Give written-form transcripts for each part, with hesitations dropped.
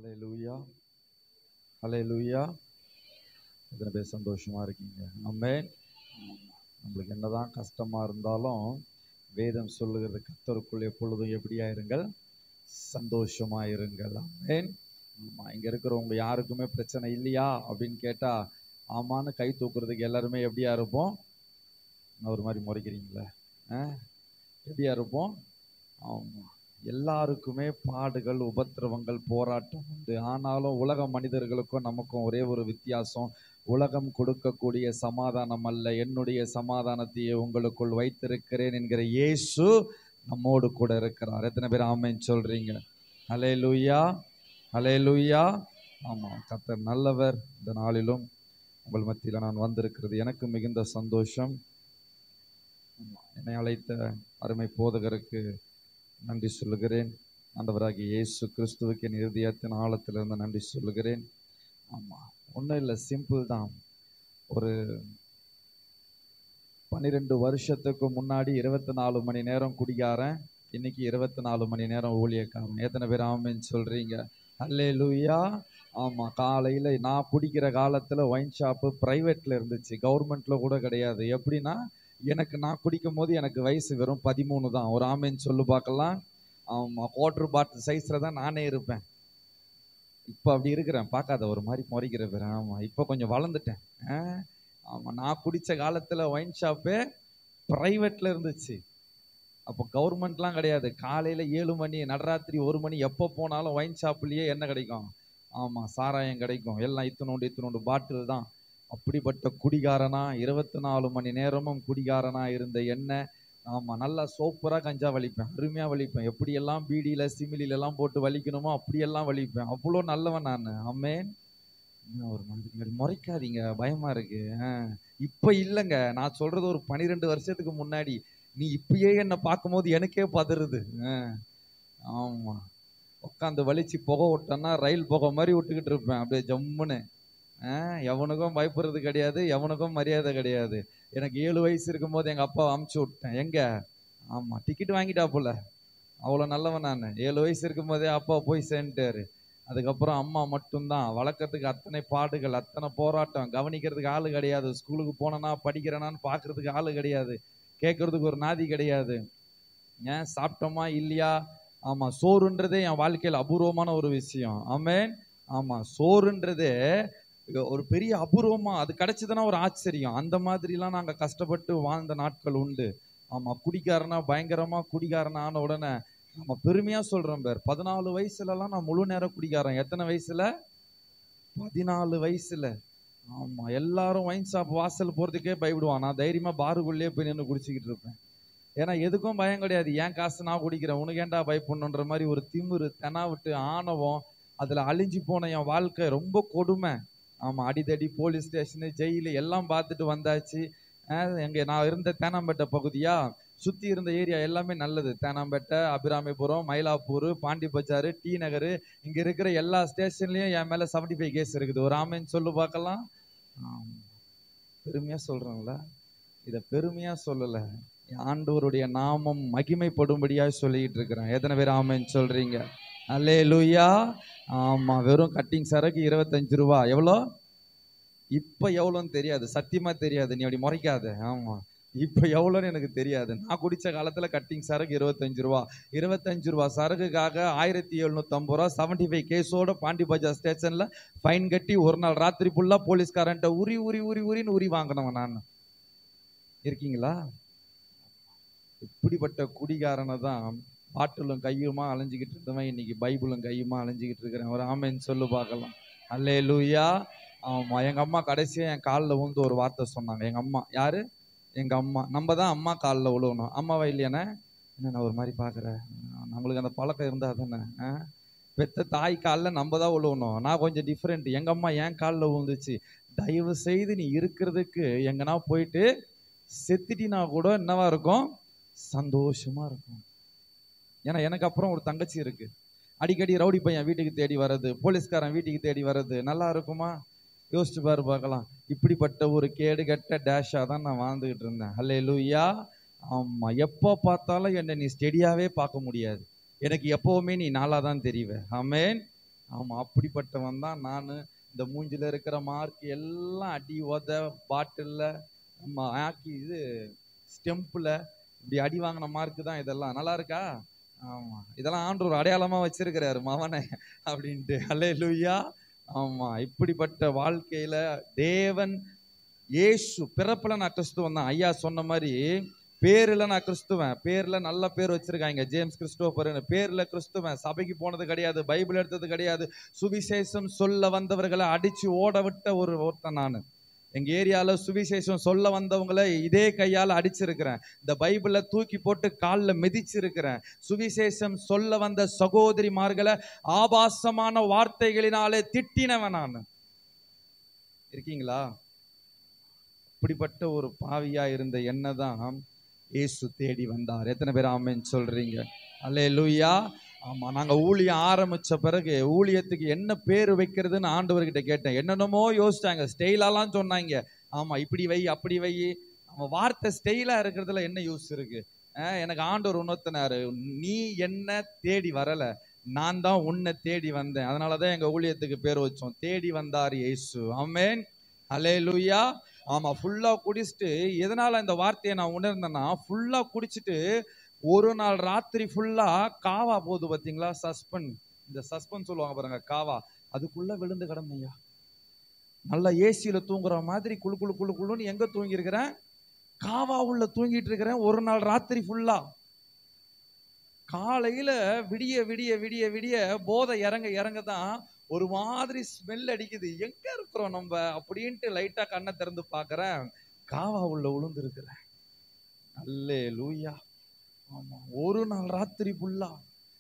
ஹல்லேலூயா, ஹல்லேலூயா. எத்தனை பேர் சந்தோஷமா இருக்கீங்க? ஆமென். நம்மளுக்கு என்னதான் கஷ்டமா இருந்தாலும் வேதம் சொல்லுகிறது, கர்த்தருக்குள் எப்பொழுதும் எப்படியா இருங்கள், சந்தோஷமா இருங்கள். ஆமென். ஆமா, இங்க இருக்கிறவங்க யாருக்குமே பிரச்சனை இல்லையா அப்படின்னு கேட்டா ஆமான்னு கை தூக்குறதுக்கு எல்லாருமே எப்படியா இருப்போம்? ஒரு மாதிரி முறைக்கிறீங்களே, எப்படியா இருப்போம்? ஆமா, எல்லாருக்குமே பாடுகள், உபத்திரவங்கள், போராட்டம் உண்டு. ஆனாலும் உலக மனிதர்களுக்கும் நமக்கும் ஒரே ஒரு வித்தியாசம், உலகம் கொடுக்கக்கூடிய சமாதானம் அல்ல, என்னுடைய சமாதானத்தையே உங்களுக்குள் வைத்திருக்கிறேன் என்கிற இயேசு நம்மோடு கூட இருக்கிறார். எத்தனை பேர் ஆமென் சொல்றீங்க? ஹல்லேலூயா, ஹல்லேலூயா. ஆமா, கர்த்தர் நல்லவர். இந்த நாளிலும் உங்கள் மத்தியில் நான் வந்திருக்கிறது எனக்கு மிகுந்த சந்தோஷம். என்னை அழைத்த அருமை போதகருக்கு நன்றி சொல்லுகிறேன். ஆண்டவராகிய இயேசு கிறிஸ்துவுக்கு என் இருதயத்தின் ஆழத்திலிருந்து நன்றி சொல்லுகிறேன். ஆமாம், ஒன்றும் இல்லை, சிம்பிள் தான். ஒரு 12 வருஷத்துக்கு முன்னாடி 24 மணி நேரம் குடிகாரன், இன்னைக்கு 24 மணி நேரம் ஊழியக்காரன். எத்தனை பேர் ஆமென் சொல்றீங்க? ஹல்லேலூயா. ஆமாம், காலையில் நான் குடிக்கிற காலத்தில் ஒயின் ஷாப்பு ப்ரைவேட்டில் இருந்துச்சு, கவர்மெண்ட்டில் கூட கிடையாது. எப்படின்னா, நான் குடிக்கும் போது எனக்கு வயசு வெறும் 13 தான். ஒரு ஆமென் சொல்லு பார்க்கலாம். ஆமாம், வாட்டர் பாட்டில் சைஸில் தான் நானே இருப்பேன். இப்போ அப்படி இருக்கிறேன், பார்க்காத ஒரு மாதிரி முறைக்கிற பேர். ஆமாம், இப்போ கொஞ்சம் வளர்ந்துட்டேன். ஆமாம், நான் குடித்த காலத்தில் ஒயின் ஷாப்பே ப்ரைவேட்டில் இருந்துச்சு. அப்போ கவர்மெண்ட்லாம் கிடையாது. காலையில் 7 மணி, நடராத்திரி 1 மணி, எப்போ போனாலும் ஒயின் ஷாப்லேயே என்ன கிடைக்கும்? ஆமாம், சாராயம் கிடைக்கும். எல்லாம் இத்தினோண்டு பாட்டில் தான். அப்படிப்பட்ட குடிகாரனா, 24 மணி நேரமும் குடிகாரனா இருந்த என்ன, ஆமாம், நல்லா சூப்பராக கஞ்சா வலிப்பேன், அருமையாக வலிப்பேன். எப்படியெல்லாம் பீடியில் சிமிலிலெல்லாம் போட்டு வலிக்கணுமோ அப்படியெல்லாம் வலிப்பேன். அவ்வளோ நல்லவன் நான். ஆமென். ஒரு மாதிரி முறைக்காதீங்க, பயமா இருக்கு. இப்போ இல்லைங்க, நான் சொல்றது ஒரு 12 வருஷத்துக்கு முன்னாடி. நீ இப்பயே என்னை பார்க்கும்போது எனக்கே பதறுது. ஆமா, உட்காந்து வலிச்சு புகை விட்டேன்னா ரயில் புகை மாதிரி விட்டுக்கிட்டு இருப்பேன், அப்படியே ஜம்முன்னு. எவனுக்கும் பயப்படுறது கிடையாது, எவனுக்கும் மரியாதை கிடையாது. எனக்கு 7 வயசு இருக்கும்போது எங்கள் அப்பாவை அமுச்சு விட்டேன். எங்க? ஆமாம், டிக்கெட் வாங்கிட்டா போல. அவ்வளோ நல்லவன் நான். 7 வயசு இருக்கும்போதே அப்பா போய் சேர்ந்துட்டாரு. அதுக்கப்புறம் அம்மா மட்டும்தான். வளர்க்கறதுக்கு அத்தனை பாடுகள், அத்தனை போராட்டம், கவனிக்கிறதுக்கு ஆள் கிடையாது. ஸ்கூலுக்கு போனேன்னா படிக்கிறேனான்னு பார்க்கறதுக்கு ஆள் கிடையாது, கேட்கறதுக்கு ஒரு நாதி கிடையாது. சாப்பிட்டோமா இல்லையா? ஆமாம், சோறுன்றதே என் வாழ்க்கையில் அபூர்வமான ஒரு விஷயம். ஆமென். ஆமாம், சோறுன்றதே ஒரு பெரிய அபூர்வமா, அது கிடைச்சதுன்னா ஒரு ஆச்சரியம். அந்த மாதிரிலாம் நாங்கள் கஷ்டப்பட்டு வாழ்ந்த நாட்கள் உண்டு. ஆமாம், குடிக்காரனா பயங்கரமாக குடிகாரனா ஆன உடனே நம்ம பெருமையாக சொல்கிறோம் பேர். 14 வயசுலலாம் நான் முழு நேரம் குடிக்காரன். எத்தனை வயசுல? 14 வயசுல. ஆமாம், எல்லாரும் ஒயின் ஷாப் வாசல் போகிறதுக்கே பயப்படுவான். நான் தைரியமாக பாருக்குள்ளேயே போய் நின்று குடிச்சிக்கிட்டு இருப்பேன். ஏன்னா எதுக்கும் பயம் கிடையாது. ஏன் காசு நான் குடிக்கிறேன், உனக்கு ஏன்டா பயப்படணுன்ற மாதிரி ஒரு திமிரு, தெனாவிட்டு, ஆணவம், அதில் அழிஞ்சு போன என் வாழ்க்கை ரொம்ப கொடுமை. ஆமாம், அடிதடி, போலீஸ் ஸ்டேஷனு, ஜெயிலு எல்லாம் பார்த்துட்டு வந்தாச்சு. நான் இருந்த தேனாம்பேட்டை பகுதியா, சுற்றி இருந்த ஏரியா எல்லாமே நல்லது. தேனாம்பேட்டை, அபிராமிபுரம், மயிலாப்பூர், பாண்டி பஜார், டி நகர், இங்கே இருக்கிற எல்லா ஸ்டேஷன்லேயும் என் மேலே 75 கேஸ் இருக்குது. ஒரு ஆமென் சொல்லு பார்க்கலாம். பெருமையாக சொல்கிறேங்களா? இதை பெருமையாக சொல்லலை, ஆண்டவருடைய நாமம் மகிமைப்படும்படியாக சொல்லிக்கிட்டு இருக்கிறேன். எத்தனை பேர் ஆமென் சொல்கிறீங்க? அல்லேலூயா. ஆமாம், வெறும் கட்டிங் சரக்கு 25 ரூபா. எவ்வளோ? இப்போ எவ்வளோன்னு தெரியாது, சத்தியமாக தெரியாது. நீ அப்படி முறைக்காத. ஆமாம், இப்போ எவ்வளோன்னு எனக்கு தெரியாது. நான் குடித்த காலத்தில் கட்டிங் சரக்கு 25 ரூபா. 25 ரூபா சரக்குக்காக 1750 ரூபா 75 கேஸோட பாண்டி பஜார் ஸ்டேஷனில் ஃபைன் கட்டி ஒரு நாள் ராத்திரி ஃபுல்லாக போலீஸ்காரன்ட்ட உரின்னு உரி வாங்கினவன் நான். இருக்கீங்களா? இப்படிப்பட்ட குடிகாரனை தான் பாட்டிலும் கையுமா அலைஞ்சிக்கிட்டு இருந்தவன் இன்னைக்கு பைபிளும் கையுமா அலைஞ்சிக்கிட்டு இருக்கிறேன். ஒரு ஆமென் சொல்லு பார்க்கலாம். அல்லேலூயா. ஆமாம், எங்கள் அம்மா கடைசியாக என் காலில் விழுந்து ஒரு வார்த்தை சொன்னாங்க. எங்கள் அம்மா யாரு? எங்கள் அம்மா. நம்ம தான் அம்மா காலில் விழுவணும். அம்மாவா இல்லையானே? என்ன நான் ஒரு மாதிரி பார்க்குறேன்? நம்மளுக்கு அந்த பழக்கம் இருந்தால் தானே. பெத்த தாய் காலில் நம்ம தான் விழுவணும். நான் கொஞ்சம் டிஃப்ரெண்ட். எங்கள் அம்மா என் காலில் விழுந்துச்சு. தயவு செய்து நீ இருக்கிறதுக்கு எங்கன்னா போயிட்டு செத்துட்டினா கூட என்னவா இருக்கும்? சந்தோஷமா இருக்கும். ஏன்னா எனக்கு அப்புறம் ஒரு தங்கச்சி இருக்கு. அடிக்கடி ரவுடி பையன் வீட்டுக்கு தேடி வர்றது, போலீஸ்காரன் வீட்டுக்கு தேடி வர்றது நல்லா இருக்குமா? யோசிச்சு பாரு பார்க்கலாம். இப்படிப்பட்ட ஒரு கேடு கெட்ட டேஷாக தான் நான் வாழ்ந்துகிட்டு இருந்தேன். அல்லேலூயா. ஆமாம், எப்போ பார்த்தாலும் என்னை நீ ஸ்டெடியாகவே பார்க்க முடியாது. எனக்கு எப்போவுமே நீ நாளாக தான் தெரிவே. ஆமென். ஆமா, அப்படிப்பட்டவன் தான் நான். இந்த மூஞ்சில இருக்கிற மார்க் எல்லாம் அடி உத பாட்டில்ல ஆக்கி இது ஸ்டெம்பில் இப்படி அடி வாங்கின மார்க்கு தான் இதெல்லாம். நல்லா இருக்கா? ஆமா, இதெல்லாம் ஆண்டவர் அடையாளமா வச்சிருக்கிறாரு மவனை அப்படின்ட்டு. அல்லேலூயா. ஆமா, இப்படிப்பட்ட வாழ்க்கையில தேவன் இயேசு பிறப்புல நான் கிறிஸ்துவன் தான். ஐயா சொன்ன மாதிரி பேர்ல நான் கிறிஸ்துவன். பேர்ல நல்ல பேர் வச்சிருக்காங்க, ஜேம்ஸ் கிறிஸ்டோபர்னு. பேர்ல கிறிஸ்துவன். சபைக்கு போனது கிடையாது, பைபிள் எடுத்தது கிடையாது. சுவிசேஷம் சொல்ல வந்தவர்களை அடிச்சு ஓட விட்ட ஒருத்தன் நான். எங்க ஏரியால சுவிசேஷம் சொல்ல வந்தவங்களை இதே கையால அடிச்சிருக்கிறேன். இந்த பைபிளை தூக்கி போட்டு காலில் மிதிச்சிருக்கிறேன். சுவிசேஷம் சொல்ல வந்த சகோதரிமார்களை ஆபாசமான வார்த்தைகளினாலே திட்டினவன் நான். இருக்கீங்களா? இப்படிப்பட்ட ஒரு பாவியா இருந்த என்னதான் இயேசு தேடி வந்தார். எத்தனை பேர் ஆமென் சொல்றீங்க? அல்லேலூயா. ஆமா, நாங்க ஊழியம் ஆரம்பிச்ச பிறகு ஊழியத்துக்கு என்ன பேர் வைக்கிறதுன்னு ஆண்டவர்கிட்ட கேட்டேன். என்னென்னமோ யோசிச்சாங்க, ஸ்டைலாலாம் சொன்னாங்க. ஆமா, இப்படி வை அப்படி வை. அவன் வார்த்தை ஸ்டைலா இருக்கிறதுல என்ன யூஸ் இருக்கு? எனக்கு ஆண்டவர் உணர்த்தினாரு, நீ என்ன தேடி வரல, நான் தான் உன்னை தேடி வந்தேன். அதனாலதான் எங்க ஊழியத்துக்கு பேர் வச்சோம், தேடி வந்தார் இயேசு. ஆமென். அல்லேலூயா. ஆமா, ஃபுல்லா குடிச்சிட்டு, எதனால இந்த வார்த்தையை நான் உணர்ந்தேன்னா, ஃபுல்லா குடிச்சிட்டு ஒரு நாள் ராத்திரி ஃபுல்லா காவா போகுது பாத்தீங்களா, சஸ்பெண்ட். இந்த சஸ்பெண்ட் சொல்லுவாங்க பாருங்க, காவா. அதுக்குள்ள விழுந்து கிடந்தையா. நல்லா ஏசியில தூங்குற மாதிரி குழு குழு குழு குழுன்னு எங்க தூங்கி இருக்கிறேன்? காவா உள்ள தூங்கிட்டு இருக்கிறேன் ஒரு நாள் ராத்திரி ஃபுல்லா. காலையில விடிய விடிய விடிய விடிய போதை இறங்க இறங்க தான் ஒரு மாதிரி ஸ்மெல் அடிக்குது. எங்க இருக்கிறோம் நம்ம அப்படின்ட்டு லைட்டா கண்ணை திறந்து பாக்குறேன், காவா உள்ள விழுந்து இருக்கிறேன். அல்லேலூயா. ஆமா, ஒரு நாள் ராத்திரி ஃபுல்லா.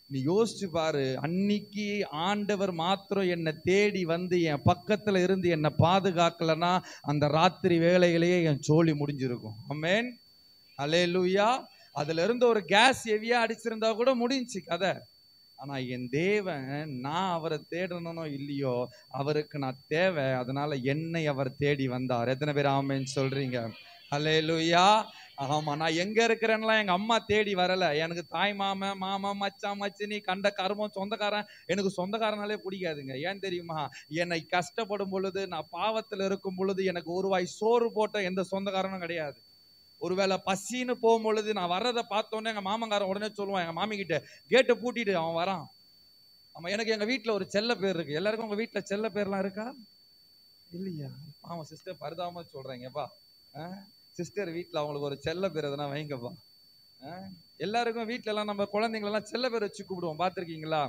நீ யோசிச்சு பாரு, அன்னைக்கு ஆண்டவர் மாத்திரம் என்னை தேடி வந்து என் பக்கத்துல இருந்து என்னை பாதுகாக்கலன்னா அந்த ராத்திரி வேளையிலேயே என் சோழி முடிஞ்சிருக்கும். ஆமென். அல்லேலூயா. அதுல இருந்து ஒரு கேஸ் ஹெவியா அடிச்சிருந்தா கூட முடிஞ்சு கதை. ஆனா என் தேவன், நான் அவரை தேடணும்னோ இல்லையோ, அவருக்கு நான் தேவை. அதனால என்னை அவர் தேடி வந்தார். எத்தனை பேர் ஆமென் சொல்றீங்க? அல்லேலூயா. ஆமா, நான் எங்க இருக்கிறேன்லாம் எங்க அம்மா தேடி வரல. எனக்கு தாய் மாமன் மாமன் மச்சான் மச்சினி கண்ட கருமம் சொந்தக்காரன். எனக்கு சொந்தக்காரனாலே பிடிக்காதுங்க. ஏன் தெரியுமா? என்னை கஷ்டப்படும் பொழுது, நான் பாவத்தில் இருக்கும் பொழுது எனக்கு ஒரு வாய் சோறு போட்ட எந்த சொந்தக்காரனும் கிடையாது. ஒருவேளை பசின்னு போகும் பொழுது நான் வர்றதை பார்த்தோன்னே எங்க மாமங்காரன் உடனே சொல்லுவான் எங்க மாமி கிட்ட, கேட்டை பூட்டிட்டு அவன் வரான். ஆமா, எனக்கு எங்க வீட்டுல ஒரு செல்ல பேர் இருக்கு. எல்லாருக்கும் உங்க வீட்டுல செல்ல பேர்லாம் இருக்கா இல்லையா? ஆமா சிஸ்டர், பரிதாபமா சொல்றேங்கப்பா. சிஸ்டர் வீட்டுல அவங்களுக்கு ஒரு செல்ல பேர் எதனா வைங்கப்பா. எல்லாருக்கும் வீட்டுல எல்லாம் நம்ம குழந்தைங்களெல்லாம் செல்ல பேர் வச்சு கூப்பிடுவோம், பார்த்திருக்கீங்களா?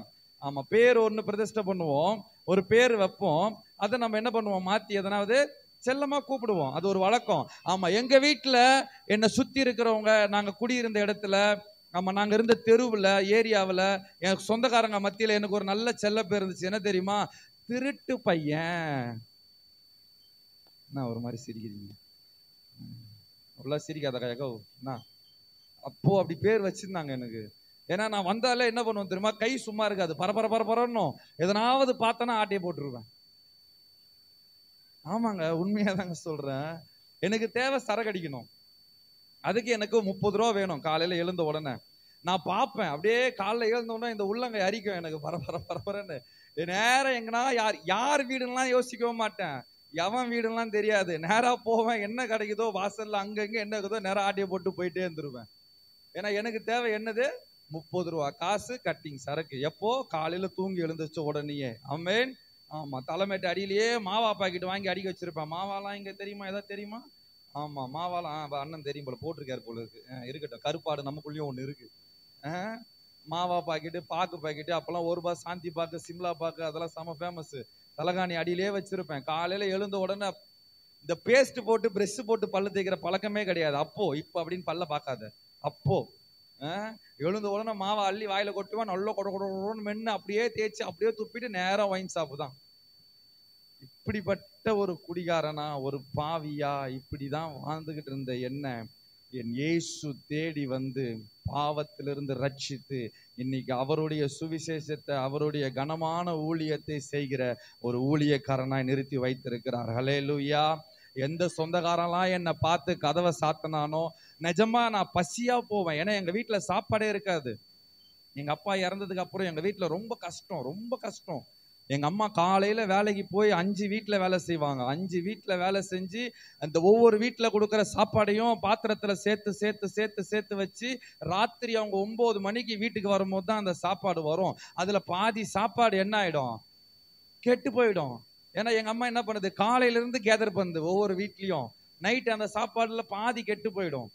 ஆமா, பேர் ஒண்ணு பிரதிஷ்டை பண்ணுவோம், ஒரு பேர் வைப்போம், அதை நம்ம என்ன பண்ணுவோம், மாத்தி எதனாவது செல்லமா கூப்பிடுவோம். அது ஒரு வழக்கம். ஆமா, எங்க வீட்டுல என்னை சுத்தி இருக்கிறவங்க, நாங்க குடியிருந்த இடத்துல, ஆமா நாங்க இருந்த தெருவுல ஏரியாவில் எனக்கு சொந்தக்காரங்க மத்தியில எனக்கு ஒரு நல்ல செல்ல பேர் இருந்துச்சு. என்ன தெரியுமா? திருட்டு பையன். நான் ஒரு மாதிரி சிரிக்கிறீங்க, அவ்வளோ சிரிக்காத கையக்கோ. அப்போ அப்படி பேர் வச்சிருந்தாங்க எனக்கு. ஏன்னா நான் வந்தாலே என்ன பண்ணுவேன் தெரியுமா? கை சும்மா இருக்காது, பரபர பரபரன்னும் எதனாவது பார்த்தனா ஆட்டையை போட்டுருவேன். ஆமாங்க, உண்மையா தாங்க சொல்றேன். எனக்கு தேவை சரக்கு அடிக்கணும். அதுக்கு எனக்கு 30 ரூபா வேணும். காலையில எழுந்த உடனே நான் பார்ப்பேன், அப்படியே காலைல எழுந்த உடனே இந்த உள்ளங்கை அரிக்கும் எனக்கு பரபர பரபரன்னு. நேரம் எங்கன்னா யார் வீடுலாம் யோசிக்கவே மாட்டேன், எவன் வீடுலாம் தெரியாது. நேரா போவேன், என்ன கிடைக்குதோ வாசல்ல அங்கங்க என்ன இருக்குதோ நேரம் ஆட்டியை போட்டு போயிட்டே இருந்துருவேன். ஏன்னா எனக்கு தேவை என்னது? 30 ரூபா காசு, கட்டிங் சரக்கு. எப்போ? காலையில தூங்கி எழுந்துச்ச உடனேயே. ஆமென். ஆமா, தலைமைட்டு அடியிலேயே மாவா பாக்கெட் வாங்கி அடிக்க வச்சிருப்பேன். மாவாலாம் இங்க தெரியுமா? ஏதாவது தெரியுமா? ஆமா, மாவாலாம் அண்ணன் தெரியும் போல, போட்டிருக்காரு போல இருக்கு. இருக்கட்டும், கருப்பாடு நமக்குள்ளேயும் ஒண்ணு இருக்கு. மாவா பாக்கெட்டு, பாக்கு பாக்கெட்டு, அப்பெல்லாம் 1 ரூபாய் சாந்தி பாக்கு, சிம்லா பாக்கு, அதெல்லாம் செம ஃபேமஸ். தலகாணி அடியிலேயே வச்சிருப்பேன். காலையில எழுந்த உடனே இந்த பேஸ்ட் போட்டு பிரஷ் போட்டு பல்லு தேய்க்கிற பழக்கமே கிடையாது அப்போ. இப்போ அப்படின்னு பல்ல பார்க்காத. அப்போ எழுந்த உடனே மாவை அள்ளி வாயில கொட்டுவேன், நல்லா கொட கொடன்னு மென்னு அப்படியே தேய்ச்சி அப்படியே துப்பிட்டு நேரம் வைன் சாப்பிதான். இப்படிப்பட்ட ஒரு குடிகாரனா, ஒரு பாவியா, இப்படிதான் வாழ்ந்துகிட்டு இருந்த என்ன என் இயேசு தேடி வந்து பாவத்திலிருந்து ரட்சித்து இன்னைக்கு அவருடைய சுவிசேஷத்தை, அவருடைய கனமான ஊழியத்தை செய்கிற ஒரு ஊழியக்காரனாய் நிறுத்தி வைத்திருக்கிறார். ஹல்லேலூயா. எந்த சொந்தக்காரெல்லாம் என்னை பார்த்து கதவை சாத்தினானோ, நிஜமா நான் பசியா போவேன். ஏன்னா எங்க வீட்டுல சாப்பாடே இருக்காது. எங்க அப்பா இறந்ததுக்கு அப்புறம் எங்க வீட்டுல ரொம்ப கஷ்டம், ரொம்ப கஷ்டம். எங்க அம்மா காலையில வேலைக்கு போய் 5 வீட்டுல வேலை செய்வாங்க. 5 வீட்டுல வேலை செஞ்சு அந்த ஒவ்வொரு வீட்டுல கொடுக்குற சாப்பாடையும் பாத்திரத்துல சேர்த்து சேர்த்து சேர்த்து சேர்த்து வச்சு ராத்திரி அவங்க 9 மணிக்கு வீட்டுக்கு வரும்போது தான் அந்த சாப்பாடு வரும். அதுல பாதி சாப்பாடு என்ன ஆயிடும்? கெட்டு போயிடும். ஏன்னா எங்க அம்மா என்ன பண்ணுது, காலையில இருந்து கேதர் பண்ணுது ஒவ்வொரு வீட்லயும். நைட் அந்த சாப்பாடுல பாதி கெட்டு போயிடும்.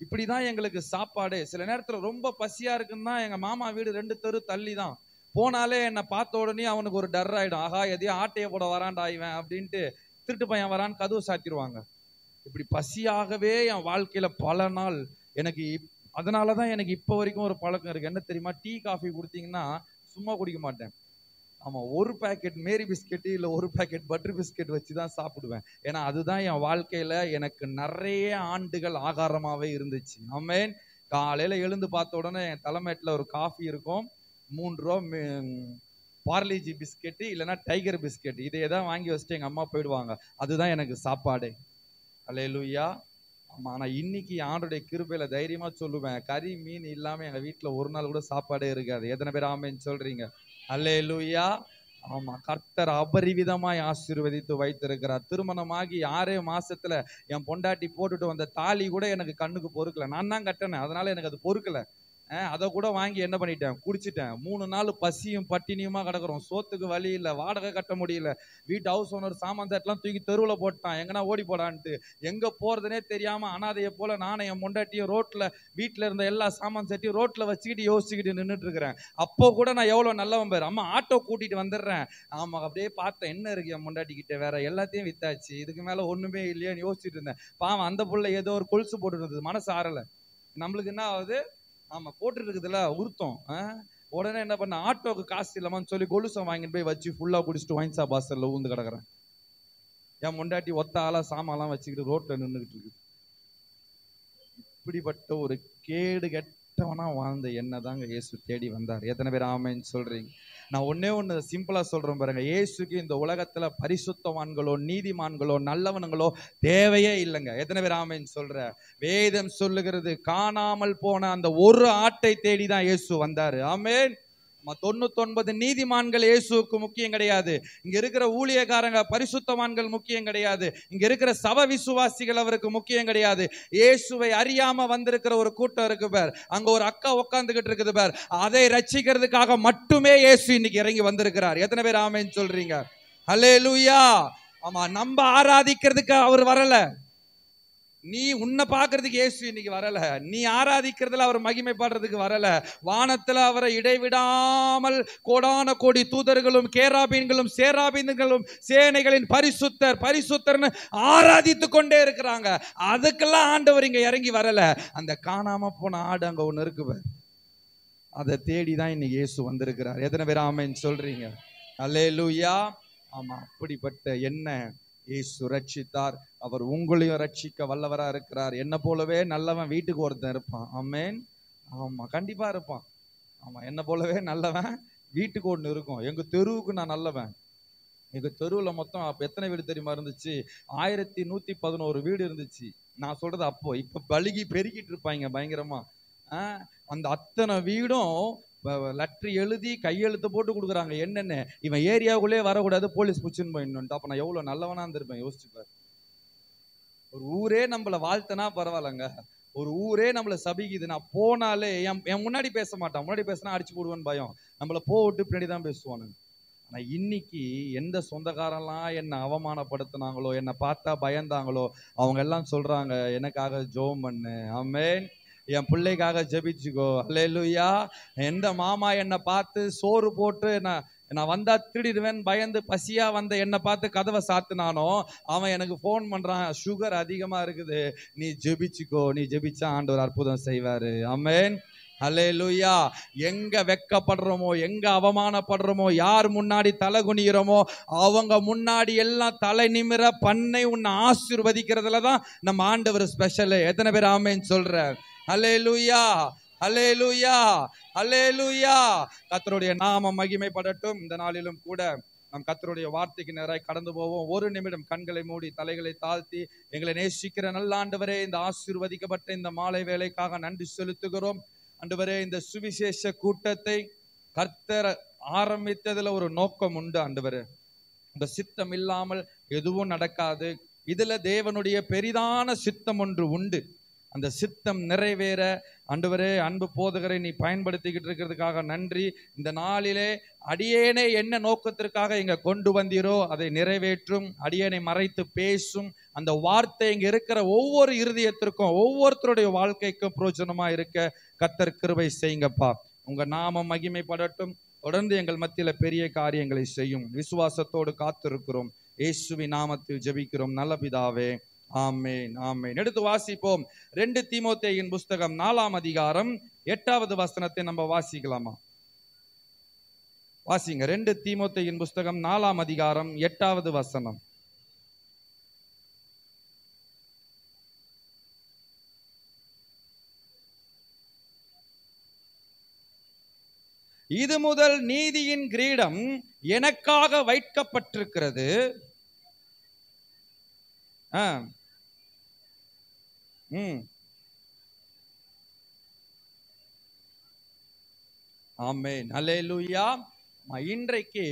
இப்படிதான் எங்களுக்கு சாப்பாடு. சில நேரத்துல ரொம்ப பசியா இருக்குன்னா எங்க மாமா வீடு 2 தெரு தள்ளி தான். போனாலே என்னை பார்த்த உடனே அவனுக்கு ஒரு டர் ஆயிடும். ஆகா, எதையும் ஆட்டைய போட வரான்டா இவன் அப்படின்ட்டு திருட்டு பையன் வரான்னு கதவு சாத்திடுவாங்க. இப்படி பசியாகவே என் வாழ்க்கையில பல நாள் எனக்கு அதனாலதான் எனக்கு இப்ப வரைக்கும் ஒரு பழக்கம் இருக்கு. என்ன தெரியுமா? டீ காஃபி கொடுத்தீங்கன்னா சும்மா குடிக்க மாட்டேன். ஆமா, ஒரு பேக்கெட் மேரி பிஸ்கெட் இல்ல ஒரு பேக்கெட் பட்டர் பிஸ்கெட் வச்சுதான் சாப்பிடுவேன். ஏன்னா அதுதான் என் வாழ்க்கையில எனக்கு நிறைய ஆண்டுகள் ஆகாரமாவே இருந்துச்சு. ஆமென். காலையில எழுந்து பார்த்த உடனே என் தலைமையில ஒரு காஃபி இருக்கும், 3 ரூபா பார்லிஜி பிஸ்கெட் இல்லைன்னா டைகர் பிஸ்கெட், இதையே தான் வாங்கி வச்சுட்டு எங்க அம்மா போயிடுவாங்க. அதுதான் எனக்கு சாப்பாடே. அல்லேலூயா. ஆமா, ஆனா இன்னைக்கு ஆண்டோடைய கிருபையில தைரியமா சொல்லுவேன், கறி மீன் இல்லாம எங்க வீட்டுல ஒரு நாள் கூட சாப்பாடே இருக்காது. எத்தனை பேர் ஆமென் சொல்றீங்க? அல்லேலூயா. ஆமா, கர்த்தர் அபரிவிதமாய் ஆசீர்வதித்து வைத்திருக்கிறார். திருமணமாகி 6 மாசத்துல என் பொண்டாட்டி போட்டுட்டு வந்த தாலி கூட எனக்கு கண்ணுக்கு பொறுக்கல. நான் தான் கட்டினேன், அதனால எனக்கு அது பொறுக்கல. அதை கூட வாங்கி என்ன பண்ணிட்டேன், குடிச்சிட்டேன். 3 நாள் பசியும் பட்டினியுமா கிடக்குறோம். சோத்துக்கு வழி இல்லை, வாடகை கட்ட முடியல. வீட்டு ஹவுஸ் ஓனர் சாமான் தட்டெல்லாம் தூக்கி தெருவில் போட்டான், எங்கன்னா ஓடி போடான்ட்டு. எங்க போறதுனே தெரியாம அனாதையை போல நானும் என் முண்டாட்டியும் ரோட்ல, வீட்டுல இருந்த எல்லா சாமான் சட்டியும் ரோட்ல வச்சுக்கிட்டு யோசிச்சுக்கிட்டு நின்றுட்டு இருக்கிறேன். அப்போ கூட நான் எவ்வளவு நல்லவன் பேர், அம்மா ஆட்டோ கூட்டிட்டு வந்துடுறேன். ஆமா, அப்படியே பார்த்தேன், என்ன இருக்கு என் முண்டாட்டி கிட்ட, வேற எல்லாத்தையும் வித்தாச்சு, இதுக்கு மேல ஒண்ணுமே இல்லையான்னு யோசிச்சுட்டு இருந்தேன். பாவம் அந்த புள்ள ஏதோ ஒரு கொலுசு போட்டு இருந்தது, மனசு ஆறல. நம்மளுக்கு என்ன ஆகுது, ஆமா போட்டு இருக்குதுல உருத்தம். உடனே என்ன பண்ண, ஆட்டோக்கு காசு இல்லாமன்னு சொல்லி கொலுசம் வாங்கிட்டு போய் வச்சு ஃபுல்லா குடிச்சிட்டு ஒயின் ஷாப் வாசல்ல ஊந்து கிடக்குறேன். என் முண்டாட்டி ஒத்த ஆளா சாமான்லாம் வச்சுக்கிட்டு ரோட்ல நின்றுகிட்டு இருக்கு. இப்படிப்பட்ட ஒரு கேடு கெட்டவனா வாழ்ந்த என்னதாங்க இயேசு தேடி வந்தார். எத்தனை பேர் ஆமென் சொல்றீங்க? நான் ஒண்ணு சிம்பிளா சொல்றேன் பாருங்க, இயேசுக்கு இந்த உலகத்துல பரிசுத்தவான்களோ நீதிமான்களோ நல்லவனுங்களோ தேவையே இல்லைங்க. எத்தனை பேர் ஆமென் சொல்ற? வேதம் சொல்லுகிறது, காணாமல் போன அந்த ஒரு ஆட்டை தேடிதான் இயேசு வந்தாரு. ஆமென். 99 நீதிமான்கள் இயேசுவுக்கு முக்கியம் கிடையாது. இங்க இருக்கிற ஊழியக்காரங்க பரிசுத்தவான்கள் முக்கியம் கிடையாது. இங்க இருக்கிற சப விசுவாசிகள் அவருக்கு முக்கியம் கிடையாது. இயேசுவை அறியாம வந்திருக்கிற ஒரு கூட்டம் இருக்கு பார், அங்க ஒரு அக்கா உட்கார்ந்துகிட்டு இருக்குது பார், அதை ரட்சிக்கிறதுக்காக மட்டுமே இயேசு இன்னைக்கு இறங்கி வந்திருக்கிறார். எத்தனை பேர் ஆமென் சொல்றீங்க? அல்லேலூயா. ஆமா, நம்ம ஆராதிக்கிறதுக்கு அவர் வரல. நீ உன்னை பார்க்கறதுக்கு இயேசு இன்னைக்கு வரல. நீ ஆராதிக்கிறதுல அவர் மகிமைப்படுறதுக்கு வரல. வானத்துல அவரை இடைவிடாமல் கோடான கோடி தூதர்களும் கேராபீன்களும் சேராபீன்களும் சேனைகளின் பரிசுத்தர் பரிசுத்தர்னு ஆராதித்து கொண்டே இருக்கிறாங்க. அதுக்கெல்லாம் ஆண்டவர் இங்க இறங்கி வரல. அந்த காணாம போன ஆடு அங்க ஒண்ணு இருக்கு, அதை தேடிதான் இன்னைக்கு இயேசு வந்திருக்கிறார். எத்தனை பேர் ஆமென் சொல்றீங்க? அல்லேலூயா. ஆமா, அப்படிப்பட்ட என்ன இயேசு ரட்சித்தார். அவர் உங்களையும் ரட்சிக்க வல்லவரா இருக்கிறார். என்ன போலவே நல்லவன் வீட்டுக்கு ஒருத்தன் இருப்பான். ஆமென். ஆமா, கண்டிப்பா இருப்பான். ஆமா, என்ன போலவே நல்லவன் வீட்டுக்கு ஒண்ணு இருக்கும். எங்க தெருவுக்கு நான் நல்லவன். எங்க தெருவுல மொத்தம் அப்ப எத்தனை வீடு தெரியுமா இருந்துச்சு? 1111 வீடு இருந்துச்சு. நான் சொல்றது அப்போ. இப்ப பலுகி பெருகிட்டு இருப்பாங்க பயங்கரமா. அந்த அத்தனை வீடும் லெட்டர் எழுதி கையெழுத்து போட்டு கொடுக்குறாங்க. என்னென்ன, இவன் ஏரியாவுக்குள்ளே வரக்கூடாது, போலீஸ் புடிச்சுன்னு போயிடணும். அப்ப நான் எவ்வளவு நல்லவனா இருந்திருப்பேன் யோசிச்சுப்பார். ஒரு ஊரே நம்மள வாழ்த்தனா பரவாயில்லங்க, ஒரு ஊரே நம்மள சபிக்குது. நான் போனாலே என் முன்னாடி பேச மாட்டான், முன்னாடி பேசினா அடிச்சு போடுவேன்னு பயம். நம்மள போட்டு பின்னாடி தான் பேசுவானுங்க. ஆனா இன்னைக்கு எந்த சொந்தக்காரெல்லாம் என்ன அவமானப்படுத்தினாங்களோ, என்னை பார்த்தா பயந்தாங்களோ, அவங்க எல்லாம் சொல்றாங்க, எனக்காக ஜெபம் பண்ணு. ஆமென். என் பிள்ளைக்காக ஜெபிச்சுக்கோ. அல்லேலூயா. எந்த மாமா என்னை பார்த்து சோறு போட்டு நான் வந்தா திருடிடுவேன் பயந்து பசியா வந்த என்னை பார்த்து கதவை சாத்துனானோ, அவன் எனக்கு போன் பண்றான், சுகர் அதிகமா இருக்குது, நீ ஜெபிச்சுக்கோ, நீ ஜெபிச்சா ஆண்டவர் அற்புதம் செய்வாரு. ஆமென். அல்லேலூயா. எங்க வெக்கப்படுறோமோ, எங்க அவமானப்படுறோமோ, யார் முன்னாடி தலை குனிகிறோமோ அவங்க முன்னாடி எல்லாம் தலை நிமிர பண்ணை உன்னை ஆசீர்வதிக்கிறதுல தான் நம்ம ஆண்டவர் ஸ்பெஷல். எத்தனை பேர் ஆமென் சொல்ற? அல்லேலூயா. அல்லேலூயா. அல்லேலூயா. கர்த்தருடைய நாமம் மகிமைப்படட்டும். இந்த நாளிலும் கூட நம் கர்த்தருடைய வார்த்தைக்கு நேராய் கடந்து போவோம். ஒரு நிமிடம் கண்களை மூடி தலைகளை தாழ்த்தி, எங்களை நேசிக்கிற நல்ல ஆண்டவரே, இந்த ஆசீர்வதிக்கப்பட்ட இந்த மாலை வேளைக்காக நன்றி செலுத்துகிறோம். ஆண்டவரே, இந்த சுவிசேஷ கூட்டத்தை கர்த்தர் ஆரம்பித்ததுல ஒரு நோக்கம் உண்டு ஆண்டவரே. இந்த சித்தம் இல்லாமல் எதுவும் நடக்காது. இதுல தேவனுடைய பெரிதான சித்தம் ஒன்று உண்டு. அந்த சித்தம் நிறைவேற ஆண்டவரே, அன்பு போதகரை நீ பயன்படுத்திக்கிட்டு இருக்கிறதுக்காக நன்றி. இந்த நாளிலே அடியேனை என்ன நோக்கத்திற்காக இங்க கொண்டு வந்தீரோ அதை நிறைவேற்றும். அடியேனை மறைத்து பேசும் அந்த வார்த்தை இங்க இருக்கிற ஒவ்வொரு இருதயத்திற்கும், ஒவ்வொருத்தருடைய வாழ்க்கைக்கும் பிரயோஜனமா இருக்க கர்த்தர் கிருபை செய்யுங்கப்பா. உங்க நாமம் மகிமைப்படட்டும். தொடர்ந்து எங்கள் மத்தியில பெரிய காரியங்களை செய்யும். விசுவாசத்தோடு காத்திருக்கிறோம். இயேசுவின் நாமத்தில் ஜெபிக்கிறோம் நல்ல பிதாவே, ஆமென், ஆமென். எடுத்து வாசிப்போம். 2 தீமோத்தேயின் புஸ்தகம் 4ஆம் அதிகாரம் 8வது வசனத்தை நம்ம வாசிக்கலாமா? வாசிங்க. 2 தீமோத்தேயின் புஸ்தகம் 4ஆம் அதிகாரம் 8வது வசனம். இது முதல் நீதியின் கிரீடம் எனக்காக வைக்கப்பட்டிருக்கிறது. ஆமென், அல்லேலூயா. இன்றைக்கு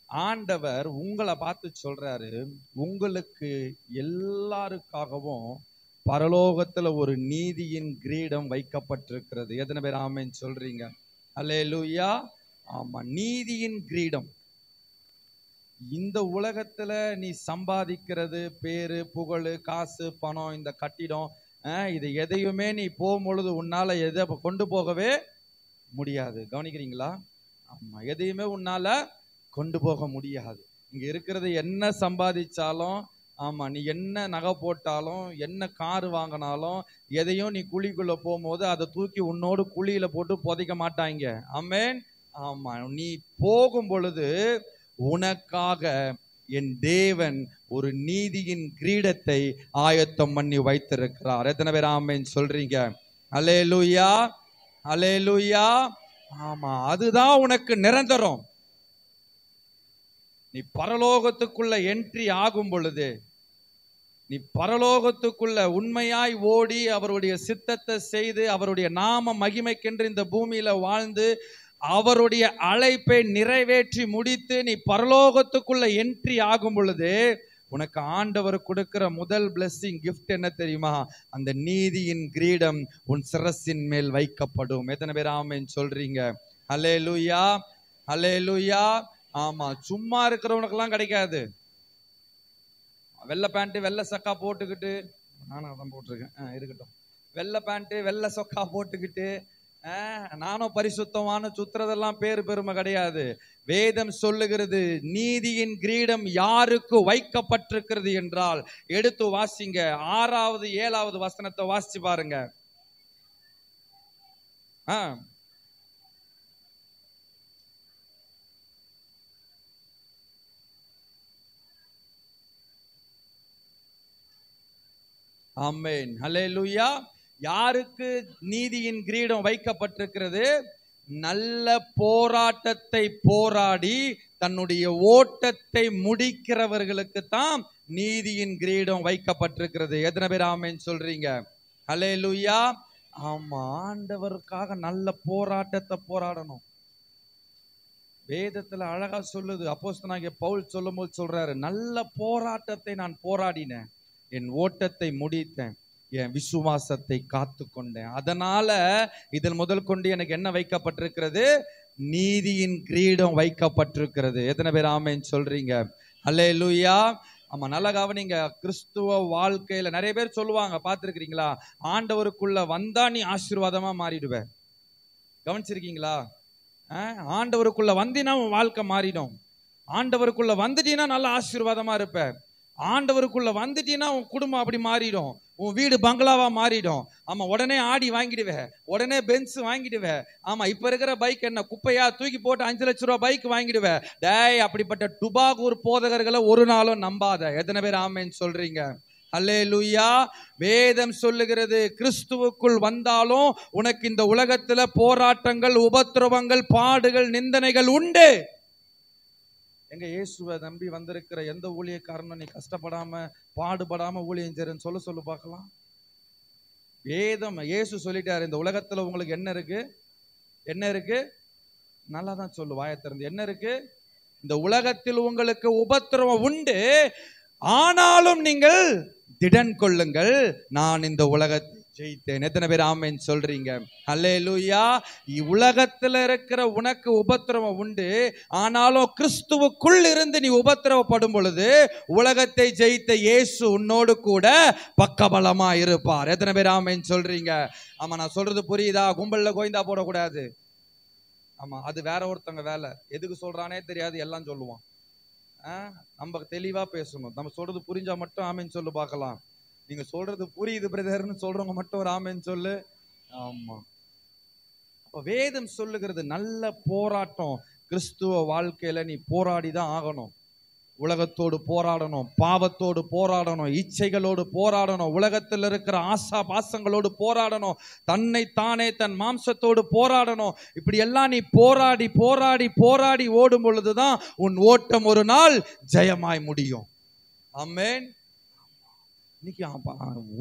ஆண்டவர் உங்களை பார்த்து சொல்றாரு, உங்களுக்கு எல்லாருக்காகவும் பரலோகத்துல ஒரு நீதியின் கிரீடம் வைக்கப்பட்டிருக்கிறது. எத்தனை பேர் ஆமென் சொல்றீங்க? அல்லேலூயா. ஆமா, நீதியின் கிரீடம். இந்த உலகத்துல நீ சம்பாதிக்கிறது பேரு, புகழ், காசு, பணம், இந்த கட்டிடம், இது எதையுமே நீ போகும்பொழுது உன்னால எதை கொண்டு போகவே முடியாது. கவனிக்கிறீங்களா? ஆமா, எதையுமே உன்னால கொண்டு போக முடியாது. இங்க இருக்கிறது என்ன சம்பாதிச்சாலும், ஆமா, நீ என்ன நகை போட்டாலும், என்ன காரு வாங்கினாலும், எதையும் நீ குழிக்குள்ள போகும்போது அதை தூக்கி உன்னோடு குழியில போட்டு புதைக்க மாட்டாங்க. ஆமென். ஆமா, நீ போகும் பொழுது உனக்காக என் தேவன் ஒரு நீதியின் கிரீடத்தை ஆயத்தம் பண்ணி வைத்திருக்கிறார். எத்தனை பேர் ஆமென் சொல்றீங்க? அல்லேலூயா, அல்லேலூயா. ஆமா, அதுதான் உனக்கு நிரந்தரம். நீ பரலோகத்துக்குள்ள என்ட்ரி ஆகும் பொழுது, நீ பரலோகத்துக்குள்ள உண்மையாய் ஓடி அவருடைய சித்தத்தை செய்து அவருடைய நாம மகிமைக்கென்று இந்த பூமியில வாழ்ந்து அவருடைய அழைப்பை நிறைவேற்றி முடித்து நீ பரலோகத்துக்குள்ள என்ட்ரி ஆகும் பொழுது உனக்கு ஆண்டவர் கொடுக்கிற முதல் பிளெஸிங் கிஃப்ட் என்ன தெரியுமா? அந்த நீதியின் கிரீடம் உன் சிரசின் மேல் வைக்கப்படும். எத்தனை பேர் ஆமென் சொல்றீங்க? அல்லேலூயா, அல்லேலூயா. ஆமா, சும்மா இருக்கிறவனுக்கெல்லாம் கிடைக்காது. வெள்ளை பேண்ட் வெள்ளை சக்கா போட்டுக்கிட்டு, நானும் அதான் போட்டிருக்கேன், இருக்கட்டும், வெள்ளை பேண்ட் வெள்ளை சொக்கா போட்டுக்கிட்டு நானும் பரிசுத்தமான சுத்துறதெல்லாம் பேரு பெருமை கிடையாது. வேதம் சொல்லுகிறது நீதியின் கிரீடம் யாருக்கு வைக்கப்பட்டிருக்கிறது என்றால், எடுத்து வாசிங்க. 6வது 7வது வசனத்தை வாசிச்சு பாருங்க. ஆமென், அல்லேலூயா. யாருக்கு நீதியின் கிரீடம் வைக்கப்பட்டிருக்கிறது? நல்ல போராட்டத்தை போராடி தன்னுடைய ஓட்டத்தை முடிக்கிறவர்களுக்கு தான் நீதியின் கிரீடம் வைக்கப்பட்டிருக்கிறது. எத்தனை பேர் ஆமென் சொல்றீங்க? அல்லேலூயா. ஆமா, ஆண்டவருக்காக நல்ல போராட்டத்தை போராடணும். வேதத்துல அழகா சொல்லுது. அப்போஸ்தலனாகிய பவுல் சொல்லும்போது சொல்றாரு, நல்ல போராட்டத்தை நான் போராடினேன், என் ஓட்டத்தை முடித்தேன், என் விசுவாசத்தை காத்து கொண்டேன். அதனால இதன் முதல் கொண்டு எனக்கு என்ன வைக்கப்பட்டிருக்கிறது? நீதியின் கிரீடம் வைக்கப்பட்டிருக்கிறது. எத்தனை பேர் ஆமென் சொல்றீங்க? அல்லேலூயா. ஆமா, நல்ல கவனிங்க. கிறிஸ்துவ வாழ்க்கையில நிறைய பேர் சொல்லுவாங்க, பார்த்திருக்கிறீங்களா, ஆண்டவருக்குள்ள வந்தா நீ ஆசீர்வாதமா மாறிடுவ. கவனிச்சிருக்கீங்களா? ஆண்டவருக்குள்ள வந்தினா உன் வாழ்க்கை மாறிடும். ஆண்டவருக்குள்ள வந்துட்டீங்கன்னா நல்ல ஆசீர்வாதமா இருப்ப. ஆண்டவருக்குள்ள வந்துட்டீங்கன்னா உன் குடும்பம் அப்படி மாறிடும், உன் வீடு பங்களாவா மாறிடும். ஆமா, உடனே ஆடி வாங்கிடுவேன், உடனே பென்ஸ் வாங்கிடுவேன். ஆமா, இப்ப இருக்கிற பைக் என்ன குப்பையா, தூக்கி போட்டு 5 லட்சம் ரூபாய் பைக் வாங்கிடுவேன். டேய், அப்படிப்பட்ட டுபாகூர் போதகர்களை ஒரு நாளும் நம்பாத. எத்தனை பேர் ஆமென் சொல்றீங்க? அல்லேலூயா. வேதம் சொல்லுகிறது, கிறிஸ்துவுக்குள் வந்தாலும் உனக்கு இந்த உலகத்துல போராட்டங்கள், உபத்திரவங்கள், பாடுகள், நிந்தனைகள் உண்டு. எங்க இயேசுவை நம்பி வந்திருக்கிற எந்த ஊழியக்காரனும் நீ கஷ்டப்படாம பாடுபடாம ஊழியம் செய்றேன்னு சொல்லு பார்க்கலாம். வேதம் இயேசு சொல்லிட்டாரு, இந்த உலகத்துல உங்களுக்கு என்ன இருக்கு? என்ன இருக்கு? நல்லா தான் சொல்லு, வாயை திறந்து. என்ன இருக்கு? இந்த உலகத்தில் உங்களுக்கு உபத்திரவம் உண்டு, ஆனாலும் நீங்கள் திடன் கொள்ளுங்கள், நான் இந்த உலகத்தை ஜெயித்தேன். எத்தனை பேர் ஆமென் சொல்றீங்க? அல்லேலூயா. உலகத்துல இருக்கிற உனக்கு உபத்திரவம் உண்டு, ஆனாலும் கிறிஸ்துவுக்குள் இருந்து நீ உபத்திரவப்படும் பொழுது உலகத்தை ஜெயித்த இயேசு உன்னோடு கூட பக்கபலமா இருப்பார். எத்தனை பேர் ஆமென் சொல்றீங்க? ஆமா, நான் சொல்றது புரியுதா? கும்பல்ல கோயந்தா போடக்கூடாது. ஆமா, அது வேற ஒருத்தங்க வேலை. எதுக்கு சொல்றானே தெரியாது, எல்லாம் சொல்லுவான். நம்ம தெளிவா பேசணும். நம்ம சொல்றது புரிஞ்சா மட்டும் ஆமென் சொல்லு பார்க்கலாம். நீங்க சொல்றது புரியுது பிரதர்னு சொல்றவங்க மட்டும் ஒரு ஆமென் சொல்லு. ஆமா, அப்ப வேதம் சொல்லுகிறது நல்ல போராட்டம். கிறிஸ்துவ வாழ்க்கையில நீ போராடிதான் ஆகணும். உலகத்தோடு போராடணும், பாவத்தோடு போராடணும், இச்சைகளோடு போராடணும், உலகத்தில் இருக்கிற ஆசா பாசங்களோடு போராடணும், தன்னை தானே தன் மாம்சத்தோடு போராடணும். இப்படி எல்லாம் நீ போராடி போராடி போராடி ஓடும் பொழுதுதான் உன் ஓட்டம் ஒரு நாள் ஜெயமாய் முடியும். ஆமென். இன்னைக்கு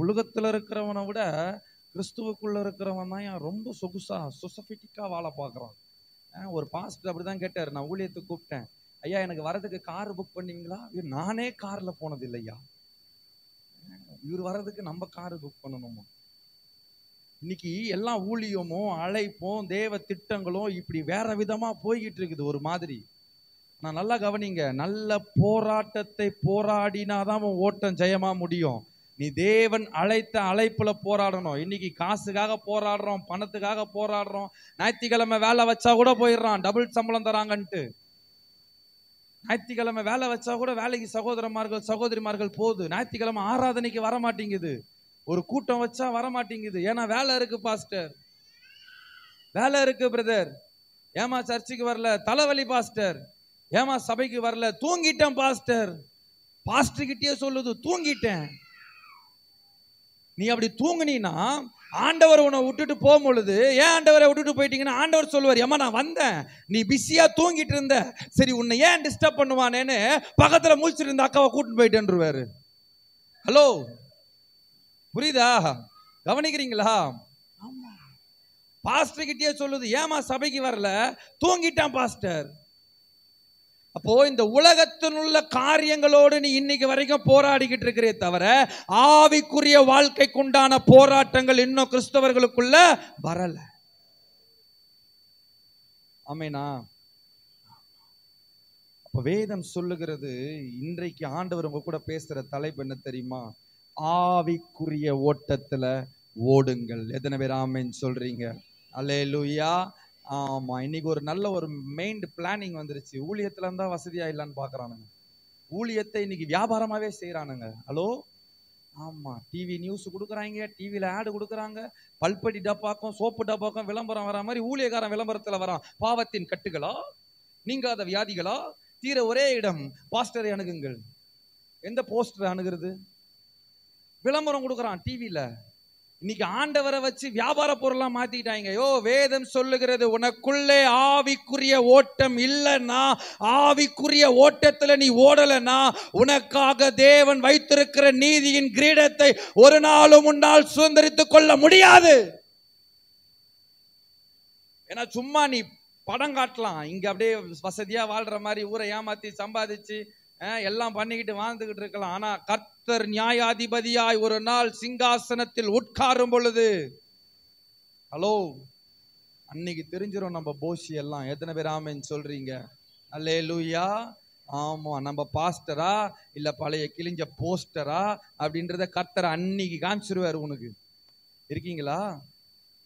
உலகத்துல இருக்கிறவனை விட கிறிஸ்துவுக்குள்ள இருக்கிறவன் தான் ரொம்ப சொசபிட்டிக்கா வாழ பார்க்கறான். ஒரு பாஸ்டர் அப்படிதான் கேட்டார். நான் ஊழியத்துக்கு கூப்பிட்டேன், ஐயா எனக்கு வரதுக்கு கார் புக் பண்ணீங்களா? நானே கார்ல போனது இல்லையா, இவர் வர்றதுக்கு நம்ம கார் புக் பண்ணணுமா? இன்னைக்கு எல்லாம் ஊழியமும் அழைப்பும் தேவ திட்டங்களும் இப்படி வேற விதமா போய்கிட்டு இருக்குது ஒரு மாதிரி. நான் நல்லா கவனிங்க, நல்ல போராட்டத்தை போராடினாதான் ஓட்டம் ஜெயமா முடியும். நீ தேவன் அழைத்த அழைப்புல போராடணும். இன்னைக்கு காசுக்காக போராடுறோம், பணத்துக்காக போராடுறோம். ஞாயிற்றுக்கிழமை வேலை வச்சா கூட போயிடுறான், டபுள் சம்பளம் தராங்கன்ட்டு. ஞாயிற்றுக்கிழமை வேலை வச்சா கூட வேலைக்கு சகோதரமார்கள் சகோதரிமார்கள் போகுது. ஞாயிற்றுக்கிழமை ஆராதனைக்கு வர மாட்டேங்குது, ஒரு கூட்டம் வச்சா வர மாட்டேங்குது. ஏன்னா வேலை இருக்கு பாஸ்டர், வேலை இருக்கு பிரதர். ஏமா சர்ச்சுக்கு வரல? தலைவலி பாஸ்டர். ஏமா சபைக்கு வரல? தூங்கிட்டேன் பாஸ்டர். பாஸ்டர் கிட்டே சொல்லுது தூங்கிட்டேன். நீ அப்படி தூங்குனீன்னா ஆண்டவர் உன்னை விட்டுட்டு போகும் பொழுது, ஏன் ஆண்டவரை விட்டுட்டு போயிட்டீங்கன்னா ஆண்டவர் சொல்லுவார், ஏமா நான் வந்தேன், நீ பிஸியா தூங்கிட்டு இருந்த, சரி உன்னை ஏன் டிஸ்டர்ப் பண்ணுவானேன்னு பக்கத்துல முழிச்சிட்டு இருந்த அக்காவை கூட்டிட்டு போயிட்டேன்ருவாரு. ஹலோ, புரியுதா? கவனிக்கிறீங்களா? ஆமா, பாஸ்டர் கிட்டே சொல்லுது, ஏமா சபைக்கு வரல? தூங்கிட்டான் பாஸ்டர். அப்போ இந்த உலகத்தில் உள்ள காரியங்களோடு நீ இன்னைக்கு வரைக்கும் போராடிக்கிட்டு இருக்கிறே தவிர ஆவிக்குரிய வாழ்க்கைக்கு உண்டான போராட்டங்கள் இன்னும் கிறிஸ்தவர்களுக்குள்ள வரல. ஆமெனா? அப்ப வேதம் சொல்லுகிறது, இன்றைக்கு ஆண்டவர் உங்க கூட பேசுற தலைப்பு என்ன தெரியுமா? ஆவிக்குரிய ஓட்டத்துல ஓடுங்கள். எத்தனை பேர் ஆமென் சொல்றீங்க? அல்லேலூயா. ஆமா, இன்னைக்கு ஒரு நல்ல ஒரு மெயின் பிளானிங் வந்துருச்சு. ஊழியத்துல இருந்தா வசதியா இல்லைன்னு பாக்குறானுங்க. ஊழியத்தை இன்னைக்கு வியாபாரமாவே செய்யறானுங்க. ஹலோ, ஆமா, டிவி நியூஸ் கொடுக்குறாங்க, டிவியில ஆடு கொடுக்குறாங்க, பல்படி டப்பாக்கும் சோப்பு டப்பாக்கும் விளம்பரம் வர மாதிரி ஊழியக்காரன் விளம்பரத்துல வரான். பாவத்தின் கட்டுகளா, நீங்காத வியாதிகளா, தீர ஒரே இடம் பாஸ்டரை அணுகுங்கள். எந்த போஸ்டர் அணுகிறது? விளம்பரம் கொடுக்குறான் டிவியில. இன்னைக்கு ஆண்டவரை வச்சு வியாபார பொருளா மாத்திட்டாங்க. வேதம் சொல்லுகிறது, உனக்குள்ளே ஆவிக்குரிய ஓட்டம் இல்லைன்னா, ஆவிக்குரிய ஓட்டத்துல நீ ஓடலன்னா, உனக்காக தேவன் வைத்திருக்கிற நீதியின் கிரீடத்தை ஒரு நாளும் முன்னால் சுதந்திரித்துக் கொள்ள முடியாது. ஏன்னா சும்மா நீ படம் காட்டலாம், இங்க அப்படியே வசதியா வாழ்ற மாதிரி ஊரை ஏமாத்தி சம்பாதிச்சு எல்லாம் பண்ணிக்கிட்டு வாழ்ந்துகிட்டு இருக்கலாம். ஆனா கர்த்தர் நியாயாதிபதியாய் ஒரு நாள் சிங்காசனத்தில் உட்காரும் பொழுது, ஹலோ, அன்னைக்கு தெரிஞ்சிடும் நம்ம போஷி எல்லாம். எத்தனை பேர் ஆமென் சொல்றீங்க? அல்லேலூயா. ஆமா, நம்ம பாஸ்டரா இல்ல பழைய கிழிஞ்ச போஸ்டரா அப்படின்றத கர்த்தர் அன்னைக்கு காமிச்சிருவாரு. உனக்கு இருக்கீங்களா?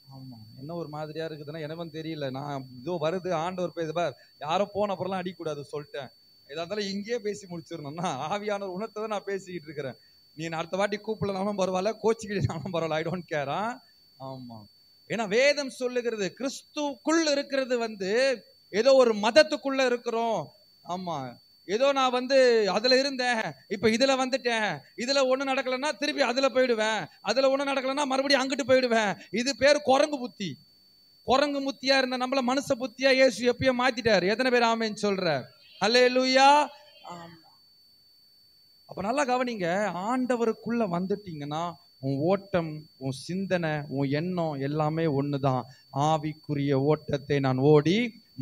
ஆமா, என்ன ஒரு மாதிரியா இருக்குதுன்னா எனக்கும் தெரியல. நான் இதோ வருது ஆண்டவர் பேசுவார், யாரும் போன அப்புறம்லாம் அடிக்கூடாது சொல்லிட்டேன். ஏதாவது இங்கேயே பேசி முடிச்சிடணும்னா ஆவியானவர் உணர்த்ததை நான் பேசிக்கிட்டு இருக்கிறேன். நீ அடுத்த வாட்டி கூப்பிடலாலும் பரவாயில்ல, கோச்சிக்கிட்டாலும் பரவாயில்ல, ஐ டோன்ட் கேர். ஆமா, ஏன்னா வேதம் சொல்லுகிறது, கிறிஸ்துக்குள் இருக்கிறது ஏதோ ஒரு மதத்துக்குள்ள இருக்கிறோம். ஆமா, ஏதோ நான் அதுல இருந்தேன், இப்ப இதுல வந்துட்டேன், இதுல ஒண்ணு நடக்கலன்னா திருப்பி அதுல போயிடுவேன், அதுல ஒண்ணு நடக்கலன்னா மறுபடியும் அங்கிட்டு போயிடுவேன். இது பேர் குரங்கு புத்தி. குரங்கு புத்தியா இருந்த நம்மள மனுஷ புத்தியா இயேசு எப்பயோ மாத்திட்டாரு. எத்தனை பேர் ஆமென் சொல்ற? அல்லேலூயா. அப்ப நல்லா கவனிங்க, ஆண்டவருக்குள்ள வந்துட்டீங்கன்னா உன் ஓட்டம், உன் சிந்தனை, உன் எண்ணம் எல்லாமே ஒண்ணுதான். ஆவிக்குரிய ஓட்டத்தை நான் ஓடி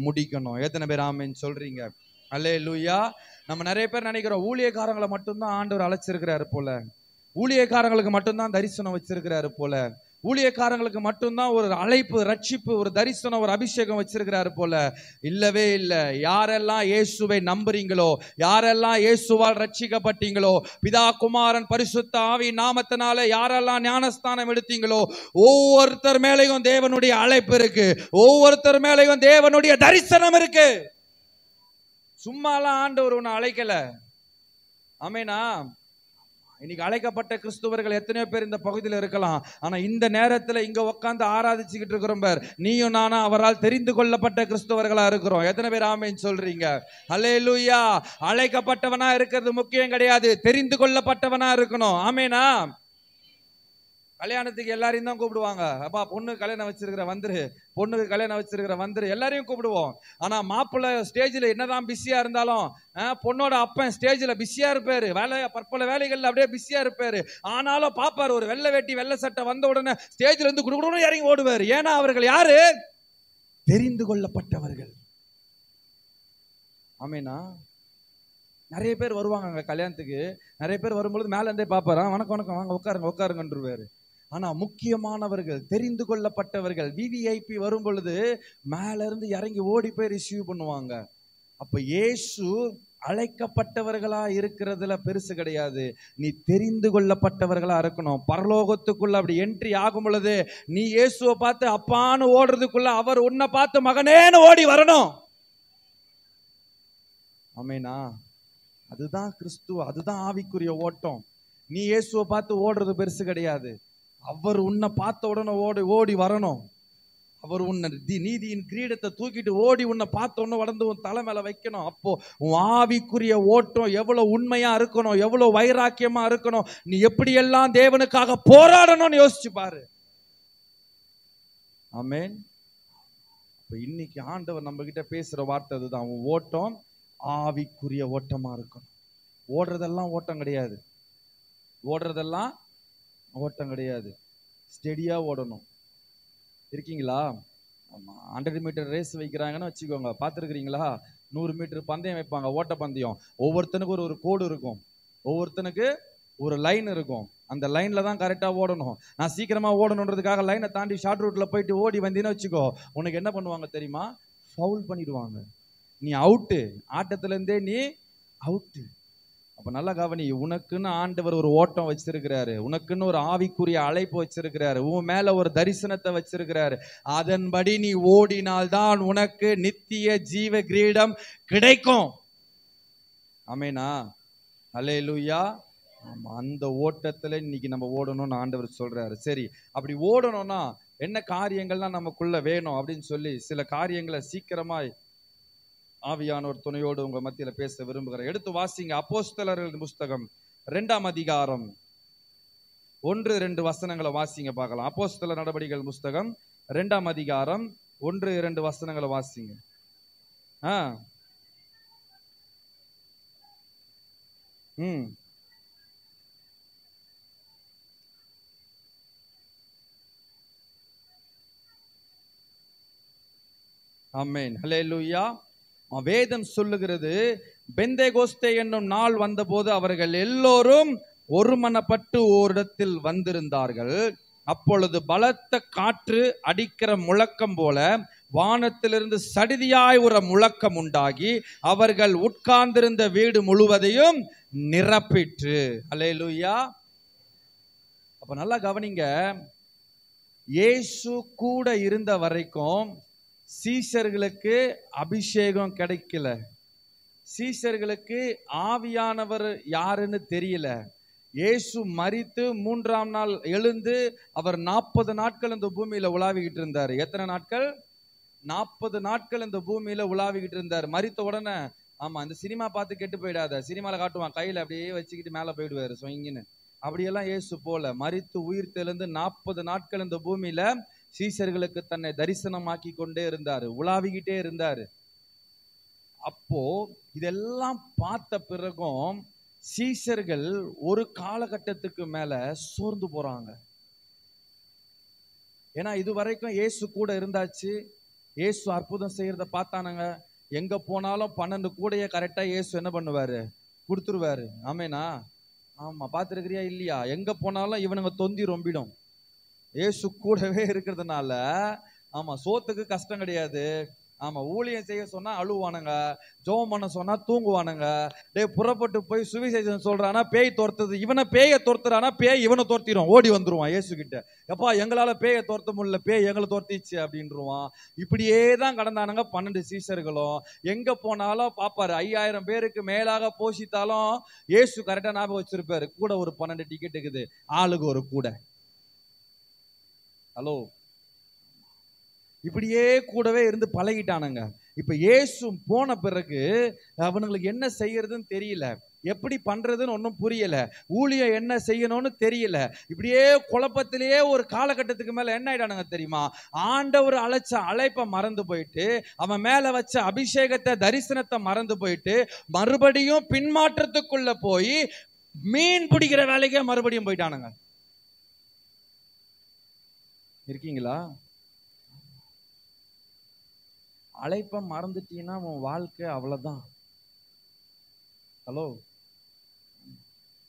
முடிக்கணும். எத்தனை பேர் ஆமென் சொல்றீங்க? அல்லேலூயா. நம்ம நிறைய பேர் நினைக்கிறோம் ஊழியக்காரங்களை மட்டும்தான் ஆண்டவர் அழைச்சிருக்கிறாரு போல, ஊழியக்காரங்களுக்கு மட்டும்தான் தரிசனம் வச்சிருக்கிறாரு போல, ஊழியக்காரங்களுக்கு மட்டும்தான் ஒரு அழைப்பு, ரட்சிப்பு, ஒரு தரிசனம், ஒரு அபிஷேகம் வச்சிருக்கிறாரு போல. இல்லவே இல்லை. யாரெல்லாம் இயேசுவை நம்புறீங்களோ, யாரெல்லாம் இயேசுவால் ரட்சிக்கப்பட்டீங்களோ, பிதா குமாரன் பரிசுத்த ஆவி நாமத்தினால யாரெல்லாம் ஞானஸ்தானம் எடுத்தீங்களோ, ஒவ்வொருத்தர் மேலையும் தேவனுடைய அழைப்பு இருக்கு, ஒவ்வொருத்தர் மேலையும் தேவனுடைய தரிசனம் இருக்கு. சும்மாலாம் ஆண்டவர் உன்னை அழைக்கல. ஆமெனா? இன்னைக்கு அழைக்கப்பட்ட கிறிஸ்துவர்கள் எத்தனையோ பேர் இந்த பகுதியில் இருக்கலாம். ஆனா இந்த நேரத்துல இங்க உட்கார்ந்து ஆராதிச்சுக்கிட்டு இருக்கிறோம் பேர், நீயும் நானும் அவரால் தெரிந்து கொள்ளப்பட்ட கிறிஸ்துவர்களா இருக்கிறோம். எத்தனை பேர் ஆமென் சொல்றீங்க? அல்லேலூயா. அழைக்கப்பட்டவனா இருக்கிறது முக்கியம் கிடையாது, தெரிந்து கொள்ளப்பட்டவனா இருக்கணும். ஆமெனா? கல்யாணத்துக்கு எல்லாரையும் தான் கூப்பிடுவாங்க. அப்பா பொண்ணு கல்யாணம் வச்சிருக்கிற வந்துரு, பொண்ணுக்கு கல்யாணம் வச்சிருக்கிற வந்துரு, எல்லாரையும் கூப்பிடுவோம். ஆனா மாப்பிள்ளை ஸ்டேஜில் என்னதான் பிஸியா இருந்தாலும், பொண்ணோட அப்பன் ஸ்டேஜில் பிஸியா இருப்பாரு, பற்பல வேலைகள்ல அப்படியே பிஸியா இருப்பாரு. ஆனாலும் பாப்பாரு ஒரு வெள்ளை வேட்டி வெள்ளை சட்டை வந்த உடனே ஸ்டேஜில் இருந்து குடுக்குன்னு இறங்கி ஓடுவார். ஏன்னா அவர்கள் யாரு? தெரிந்து கொள்ளப்பட்டவர்கள். ஆமேனா? நிறைய பேர் வருவாங்க அங்க கல்யாணத்துக்கு. நிறைய பேர் வரும்பொழுது மேல இருந்தே பாப்பாரா, வணக்கம் வணக்கம், வாங்க உட்காருங்க உட்காருங்கன்றுவாரு. ஆனா முக்கியமானவர்கள், தெரிந்து கொள்ளப்பட்டவர்கள், விவிஐபி வரும் பொழுது மேல இருந்து இறங்கி ஓடி போய் ரிசீவ் பண்ணுவாங்க. அப்ப இயேசு அழைக்கப்பட்டவர்களா இருக்கிறதுல பெருசு கிடையாது, நீ தெரிந்து கொள்ளப்பட்டவர்களா இருக்கணும். பரலோகத்துக்குள்ள அப்படி என்ட்ரி ஆகும் பொழுது நீ இயேசுவை பார்த்து அப்பான்னு ஓடுறதுக்குள்ள அவர் உன்னை பார்த்து மகனேன்னு ஓடி வரணும். ஆமேனா? அதுதான் கிறிஸ்துவ, அதுதான் ஆவிக்குரிய ஓட்டம். நீ இயேசுவை பார்த்து ஓடுறது பெருசு கிடையாது, அவர் உன்னை பார்த்த உடனே ஓடி ஓடி வரணும். அவர் உன்னை நீதியின் கிரீடத்தை தூக்கிட்டு ஓடி உன்னை பார்த்த உடனே வளர்ந்து உன் தலை மேல வைக்கணும். அப்போ உன் ஆவிக்குரிய ஓட்டம் எவ்வளவு உண்மையா இருக்கணும், எவ்வளவு வைராக்கியமா இருக்கணும், நீ எப்படியெல்லாம் தேவனுக்காக போராடணும்னு யோசிச்சு பாரு. ஆமென். இன்னைக்கு ஆண்டவர் நம்ம கிட்ட பேசுற வார்த்தை அதுதான். உன் ஓட்டம் ஆவிக்குரிய ஓட்டமா இருக்கணும். ஓடுறதெல்லாம் ஓட்டம் கிடையாது, ஓடுறதெல்லாம் ஓட்டம் கிடையாது, ஸ்டெடியா ஓடணும். இருக்கீங்களா? ஆமா. 100 மீட்டர் ரேஸ் வைக்கிறாங்கன்னு வச்சுக்கோங்க, பார்த்துருக்கிறீங்களா? 100 மீட்டர் பந்தயம் வைப்பாங்க, ஓட்ட பந்தயம். ஒவ்வொருத்தனுக்கு ஒரு கோடு இருக்கும், ஒவ்வொருத்தனுக்கு ஒரு லைன் இருக்கும். அந்த லைன்ல தான் கரெக்டா ஓடணும். நான் சீக்கிரமா ஓடணுன்றதுக்காக லைனை தாண்டி ஷார்ட் ரூட்ல போயிட்டு ஓடி வந்தீன்னு வச்சுக்கோ, உனக்கு என்ன பண்ணுவாங்க தெரியுமா? ஃபவுல் பண்ணிடுவாங்க. நீ அவுட்டு, ஆட்டத்துல இருந்தே நீ அவுட்டு. அப்ப நல்லா கவனி, உனக்குன்னு ஆண்டவர் ஒரு ஓட்டம் வச்சிருக்கிறாரு, உனக்குன்னு ஒரு ஆவிக்குரிய அழைப்பு வச்சிருக்கிறாரு, உன் மேல ஒரு தரிசனத்தை வச்சிருக்கிறாரு. அதன்படி நீ ஓடினால்தான் உனக்கு நித்திய ஜீவ கிரீடம் கிடைக்கும். ஆமேனா? அல்லேலூயா. ஆமா, அந்த ஓட்டத்துல இன்னைக்கு நம்ம ஓடணும்னு ஆண்டவர் சொல்றாரு. சரி, அப்படி ஓடணும்னா என்ன காரியங்கள்லாம் நமக்குள்ள வேணும் அப்படின்னு சொல்லி சில காரியங்களை சீக்கிரமா ஆவியானோர் துணையோடு உங்க மத்தியில பேச விரும்புகிறேன். எடுத்து வாசிங்க அப்போஸ்தலர்கள் புஸ்தகம் 2ஆம் அதிகாரம் 1-2 வசனங்களை வாசிங்க பார்க்கலாம். அப்போஸ்தலர் நடபடிகள் புஸ்தகம் 2ஆம் அதிகாரம் 1-2 வசனங்களை வாசிங்க. ஆமென். ஹல்லேலூயா. வேதம் சொல்லுகிறது, பெந்தேகோஸ்தே என்னும் நாள் வந்தபோது அவர்கள் எல்லோரும் ஒருமனப்பட்டு ஓரிடத்தில் வந்திருந்தார்கள். அப்பொழுது பலத்த காற்று அடிக்கிற முழக்கம் போல வானத்திலிருந்து சடிதியாய் ஒரு முழக்கம் உண்டாகி அவர்கள் உட்கார்ந்திருந்த வீடு முழுவதையும் நிரப்பிற்று. அல்லேலூயா. அப்ப நல்லா கவனிங்க, இயேசு கூட இருந்த வரைக்கும் சீஷர்களுக்கு அபிஷேகம் கிடைக்கல, சீஷர்களுக்கு ஆவியானவர் யாருன்னு தெரியல. இயேசு மரித்து 3ஆம் நாள் எழுந்து அவர் 40 நாட்கள் இந்த பூமியில உலாவிக்கிட்டு இருந்தார். எத்தனை நாட்கள்? 40 நாட்கள் இந்த பூமியில உலாவிக்கிட்டு இருந்தார். மரித்த உடனே, ஆமா, இந்த சினிமா பார்த்து கெட்டு போயிடாத, சினிமால காட்டுவான் கையில அப்படியே வச்சுக்கிட்டு மேல போயிடுவாரு சொங்கின்னு, அப்படியெல்லாம் இயேசு போல மரித்து உயிர் தெழுந்து 40 நாட்கள் இந்த பூமியில சீஷர்களுக்கு தன்னை தரிசனமாக்கி கொண்டே இருந்தாரு, உலாவிக்கிட்டே இருந்தாரு. அப்போ இதெல்லாம் பார்த்த பிறகும் சீஷர்கள் ஒரு காலகட்டத்துக்கு மேல சோர்ந்து போறாங்க. ஏன்னா இதுவரைக்கும் இயேசு கூட இருந்தாச்சு, இயேசு அற்புதம் செய்யறத பார்த்தானுங்க. எங்க போனாலும் 12 கூடையை கரெக்டா இயேசு என்ன பண்ணுவாரு? கொடுத்துருவாரு. ஆமேனா? ஆமா, பார்த்துருக்கிறியா இல்லையா? எங்க போனாலும் இவனுங்க தொந்தி ரொம்பிடும். இயேசு கூடவே இருக்கிறதுனால ஆமா, சோத்துக்கு கஷ்டம் கிடையாது. ஆமா, ஊழியம் செய்ய சொன்னா அழுவானுங்க, ஜெபம் பண்ண சொன்னா தூங்குவானுங்க. டேய், புறப்பட்டு போய் சுவிசேஷம் சொல்றானா பேய் துரத்துது, இவனை பேயை துரத்துறானா பேய் இவனை துரத்திடும், ஓடி வந்துருவான் இயேசு கிட்ட. எப்பா எங்களால பேயை துரத்த முடியல, பேய் எங்களை துரத்திச்சு அப்படின்றான். இப்படியே தான் கடந்தானுங்க 12 சீசர்களும். எங்க போனாலும் பாப்பாரு, 5000 பேருக்கு மேலாக போஷித்தாலும் இயேசு கரெக்டா ஞாபகம் வச்சிருப்பாரு, கூட ஒரு 12 டிக்கெட் இருக்குது, ஆளுக்கு ஒரு கூட. ஹலோ, இப்படியே கூடவே இருந்து பழகிட்டானுங்க. இப்ப இயேசு போன பிறகு அவனுங்களுக்கு என்ன செய்யறதுன்னு தெரியல, எப்படி பண்றதுன்னு ஒன்றும் புரியல, ஊழியம் என்ன செய்யணும்னு தெரியல. இப்படியே குழப்பத்திலேயே ஒரு காலகட்டத்துக்கு மேல என்ன ஆயிட்டானுங்க தெரியுமா? ஆண்டவர் அழைச்ச அழைப்பை மறந்து போயிட்டு, அவன் மேல வச்ச அபிஷேகத்தை தரிசனத்தை மறந்து போயிட்டு, மறுபடியும் பின்மாற்றத்துக்குள்ள போய் மீன் பிடிக்கிற வேலைக்கே மறுபடியும் போயிட்டானுங்க. இருக்கீங்களா? அழைப்ப மறந்துட்டீங்கன்னா உன் வாழ்க்கை அவ்வளவுதான். ஹலோ,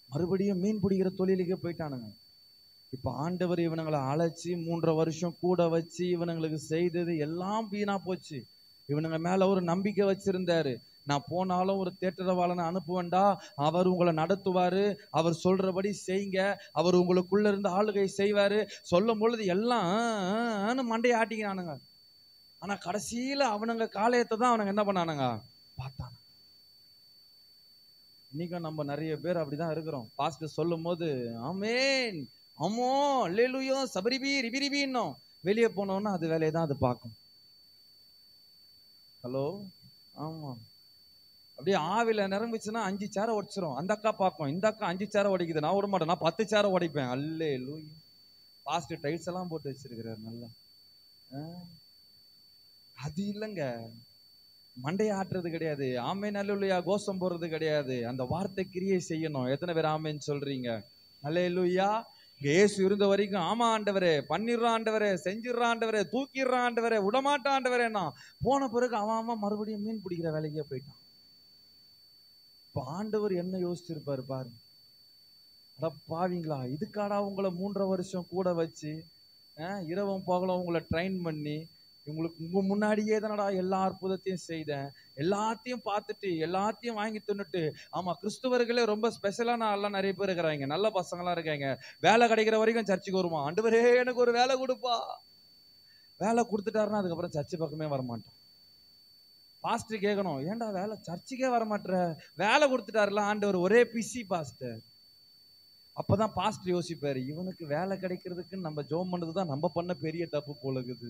மறுபடியும் மீன் பிடிக்கிற தொழிலுக்கே போயிட்டானுங்க. இப்ப ஆண்டவர் இவனுங்களை அழைச்சி 3.5 வருஷம் கூட வச்சு இவனுங்களுக்கு செய்தது எல்லாம் வீணா போச்சு. இவனுங்க மேல ஒரு நம்பிக்கை வச்சிருந்தாரு, நான் போனாலும் ஒரு தேற்றரவாளனை அனுப்புவேண்டா, அவர் உங்களை நடத்துவாரு, அவர் சொல்றபடி செய்யுங்க, அவர் உங்களுக்குள்ள இருந்து ஆளுகை செய்வாரு சொல்லும் பொழுது எல்லாம் மண்டையை ஆட்டிக்கிறானுங்க. ஆனா கடைசியில அவனுங்க காலையத்தை தான் அவனுங்க என்ன பண்ணானுங்க பார்த்தாங்க. இன்னைக்கும் நம்ம நிறைய பேர் அப்படிதான் இருக்கிறோம். பாஸ்டர் சொல்லும் போது ஆமேன், ஆமோ, அல்லேலூயா, சபரிபி ரிபிரிபி இன்னும் வெளியே போனோம்னா அது வேலையை தான் அது பார்க்கும். ஹலோ, ஆமா, அப்படியே ஆவில நிரம்பிச்சுன்னா 5 சேரை உடைச்சிரும். அந்த அக்கா பார்க்கும், இந்த அக்கா 5 சேரை உடைக்குது, நான் விட மாட்டேன், நான் 10 சேரை உடைப்பேன். அல்லேலூயா. பாஸ்டர் டைல்ஸ் எல்லாம் போட்டு வச்சிருக்கிறார் நல்லா. அது இல்லைங்க, மண்டையை ஆட்டுறது கிடையாது, ஆமேன் அல்லேலூயா கோஷம் போடுறது கிடையாது, அந்த வார்த்தை கிரியை செய்யணும். எத்தனை பேர் ஆமேன் சொல்றீங்க? அல்லேலூயா. இயேசு இருந்த வரைக்கும் ஆமா ஆண்டவரே, பண்ணிடுறான் ஆண்டவரே, செஞ்சிடறான் ஆண்டவரே, தூக்கிடுறான் ஆண்டவரே, விடமாட்டான் ஆண்டவரேன்னா, போன பிறகு அவன் மறுபடியும் மீன் பிடிக்கிற வேலைக்கே போயிட்டான். இப்ப ஆண்டவர் என்ன யோசிச்சிருப்பாரு பாரு, அட பாவீங்களா, இதுக்காடா உங்களை 3.5 வருஷம் கூட வச்சு இரவும் பகலும் உங்களை ட்ரெயின் பண்ணி உங்களுக்கு உங்க முன்னாடியே தானடா எல்லா அற்புதத்தையும் செய்தேன், எல்லாத்தையும் பார்த்துட்டு எல்லாத்தையும் வாங்கி தின்னுட்டு. ஆமா, கிறிஸ்துவர்களே ரொம்ப ஸ்பெஷலான ஆள்லாம் நிறைய பேர் இருக்கிறாங்க, நல்ல பசங்களாம் இருக்காங்க. வேலை கிடைக்கிற வரைக்கும் சர்ச்சுக்கு வருவான், ஆண்டவரே எனக்கு ஒரு வேலை கொடுப்பா. வேலை கொடுத்துட்டாருன்னா அதுக்கப்புறம் சர்ச்சு பக்கமே வரமாட்டான். பாஸ்டர் கேட்கணும், ஏன்டா வேலை சர்ச்சுக்கே வரமாட்டேற, வேலை கொடுத்துட்டாருல ஆண்டவர், ஒரே பிசி பாஸ்டர். அப்பதான் பாஸ்டர் யோசிப்பாரு, இவனுக்கு வேலை கிடைக்கிறதுக்கு நம்ம ஜோம் பண்ணதுதான் நம்ம பண்ண பெரிய தப்பு போலகுது.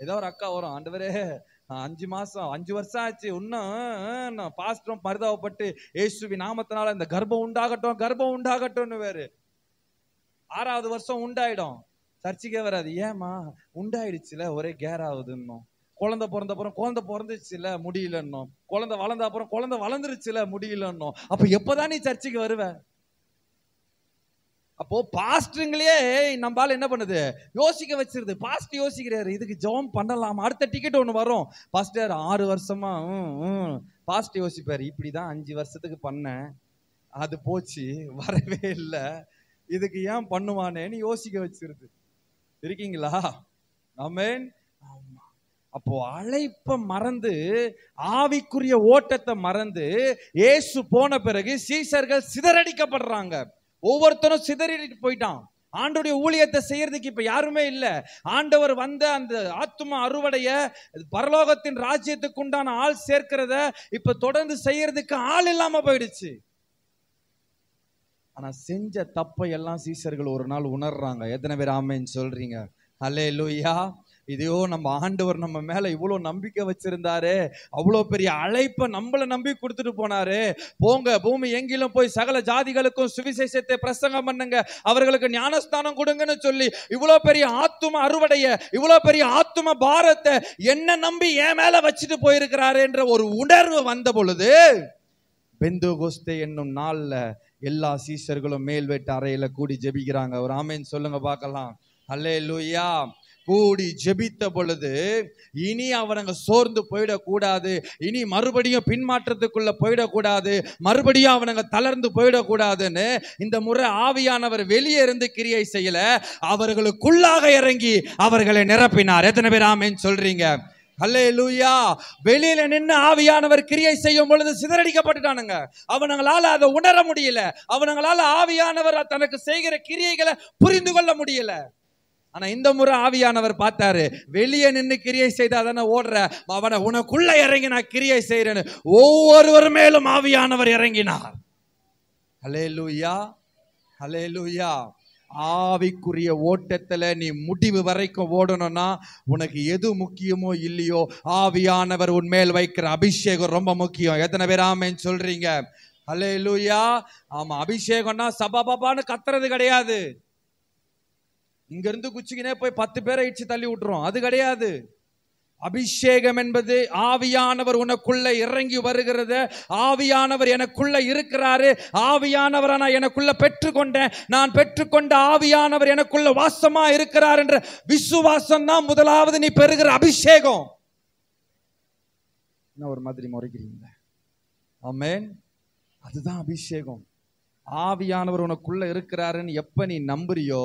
ஏதோ ஒரு அக்கா வரும், ஆண்டவரே 5 மாசம் 5 வருஷம் ஆச்சு, இன்னும் பாஸ்டரும் பரிதாபப்பட்டு இயேசுவி நாமத்தினால இந்த கர்ப்பம் உண்டாகட்டும் கர்ப்பம் உண்டாகட்டும்னு வேறு. 6வது வருஷம் உண்டாயிடும், சர்ச்சுக்கே வராது. ஏமா, உண்டாயிடுச்சுல, ஒரே கேர் ஆகுதுன்னும். குழந்தை பிறந்த அப்புறம் குழந்தை பிறந்துச்சுல முடியலன்னும், குழந்தை வளர்ந்த அப்புறம் குழந்தை வளர்ந்துருச்சுல முடியலன்னும். அப்ப எப்பதான் நீ சர்ச்சுக்கு வருவ? அப்போ பாஸ்டருங்களே நம்மளால என்ன பண்ணுது, யோசிக்க வச்சிருது. பாஸ்டர் யோசிக்கிறாரு, இதுக்கு ஜெபம் பண்ணலாம், அடுத்த டிக்கெட் ஒன்று வரும். பாஸ்டர் 6 வருஷமா பாஸ்டர் யோசிப்பாரு, இப்படிதான் 5 வருஷத்துக்கு பண்ணேன், அது போச்சு, வரவே இல்லை, இதுக்கு ஏன் பண்ணுவானேன்னு யோசிக்க வச்சிருது. இருக்கீங்களா? ஆமென். ஆமா. அப்போ அழைப்பை மறந்து ஆவிக்குரிய ஓட்டத்தை மறந்து இயேசு போன பிறகு சீஷர்கள் சிதறடிக்கப்படுறாங்க. ஒவ்வொருத்தரும் சிதறிட்டு போயிட்டான். ஆண்டவருடைய ஊழியத்தை செய்யறதுக்கு இப்ப யாருமே இல்ல. ஆண்டவர் வந்த அந்த ஆத்தும அறுவடைய, பரலோகத்தின் ராஜ்யத்துக்கு உண்டான ஆள் சேர்க்கிறத இப்ப தொடர்ந்து செய்யறதுக்கு ஆள் இல்லாம போயிடுச்சு. ஆனா செஞ்ச தப்பை எல்லாம் சீஷர்கள் ஒரு நாள் உணர்றாங்க. எத்தனை பேர் ஆமென் சொல்றீங்க? அல்லேலூயா. இதையோ நம்ம ஆண்டவர் நம்ம மேல இவ்வளவு நம்பிக்கை வச்சிருந்தாரு, அவ்வளவு பெரிய அழைப்பை நம்மள நம்பி கொடுத்துட்டு போனாரு. போங்க, பூமி எங்கிலும் போய் சகல ஜாதிகளுக்கும் சுவிசேஷத்தை பிரசங்கம் பண்ணுங்க, அவர்களுக்கு ஞானஸ்தானம் கொடுங்கன்னு சொல்லி இவ்வளவு பெரிய ஆத்தும அறுவடைய, இவ்வளவு பெரிய ஆத்தும பாரத்தை என்ன நம்பி என் மேல வச்சுட்டு போயிருக்கிறாரு என்ற ஒரு உணர்வு வந்த பொழுது, பெந்தோகோஸ்தே என்னும் நாள்ல எல்லா சீஷர்களும் மேல் வீட்டு அறையில கூடி ஜெபிக்கிறாங்க. ஒரு ஆமென் சொல்லுங்க பார்க்கலாம். அல்லேலூயா. கூடி ஜெபித்த பொழுது இனி அவனுங்க சோர்ந்து போயிடக்கூடாது, இனி மறுபடியும் பின்மாற்றத்துக்குள்ள போயிடக்கூடாது, மறுபடியும் அவனுங்க தளர்ந்து போயிடக்கூடாதுன்னு இந்த முறை ஆவியானவர் வெளியே இருந்து கிரியை செய்யல, அவர்களுக்குள்ளாக இறங்கி அவர்களை நிரப்பினார். எத்தனை பேர் ஆமென் சொல்றீங்க? அல்லேலூயா. வெளியில நின்று ஆவியானவர் கிரியை செய்யும் பொழுது சிதறடிக்கப்பட்டுட்டானுங்க. அவங்களால அதை உணர முடியல, அவங்களால ஆவியானவர் தனக்கு செய்கிற கிரியைகளை புரிந்து கொள்ள முடியல. ஆனா இந்த முறை ஆவியானவர் பார்த்தாரு, வெளியே நின்று கிரியை செய்தா தானே ஓடுற, அவனை உனக்குள்ள இறங்கி நான் கிரியை செய்யறேன்னு ஒவ்வொருவர் மேலும் ஆவியானவர் இறங்கினார். அல்லேலூயா, அல்லேலூயா. ஆவிக்குரிய ஓட்டத்துல நீ முடிவு வரைக்கும் ஓடணும்னா உனக்கு எது முக்கியமோ இல்லையோ, ஆவியானவர் உன்மேல் வைக்கிற அபிஷேகம் ரொம்ப முக்கியம். எத்தனை பேர் ஆமென் சொல்றீங்க? அல்லேலூயா. ஆமா, அபிஷேகம்னா சபாபான்னு கத்துறது கிடையாது. இங்க இருந்து குச்சிக்கினே போய் 10 பேரை இடிச்சு தள்ளி விட்டுரும், அது கிடையாது. அபிஷேகம் என்பது ஆவியானவர் உனக்குள்ள இறங்கி வருகிறத, ஆவியானவர் எனக்குள்ள இருக்கிறாரு, ஆவியானவரை நான் எனக்குள்ள பெற்றுக்கொண்டேன், நான் பெற்றுக்கொண்ட ஆவியானவர் எனக்குள்ள வாசமா இருக்கிறார் என்ற விசுவாசம் தான் முதலாவது நீ பெறுகிற அபிஷேகம். என்ன ஒரு மாதிரி முறைக்கிறீங்க? ஆமென். அதுதான் அபிஷேகம். ஆவியானவர் உனக்குள்ள இருக்கிறாருன்னு எப்ப நீ நம்புறியோ,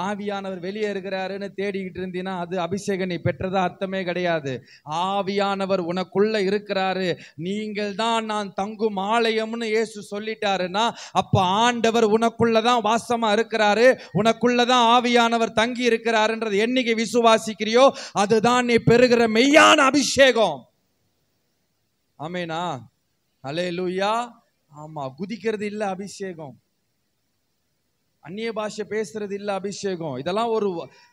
ஆவியானவர் வெளியே இருக்கிறாருன்னு தேடிக்கிட்டு இருந்தீன்னா அது அபிஷேகம் நீ பெற்றதா அர்த்தமே கிடையாது. ஆவியானவர் உனக்குள்ள இருக்கிறாரு, நீங்கள் தான் நான் தங்கும் ஆலயம்னு இயேசு சொல்லிட்டாருன்னா அப்ப ஆண்டவர் உனக்குள்ளதான் வாசமா இருக்கிறாரு, உனக்குள்ளதான் ஆவியானவர் தங்கி இருக்கிறாருன்றது என்னைக்கு விசுவாசிக்கிறியோ அதுதான் நீ பெறுகிற மெய்யான அபிஷேகம். ஆமெனா? அல்லேலூயா. ஆமா, குதிக்கிறது இல்ல அபிஷேகம், அந்நிய பாஷை பேசுறது இல்ல அபிஷேகம்.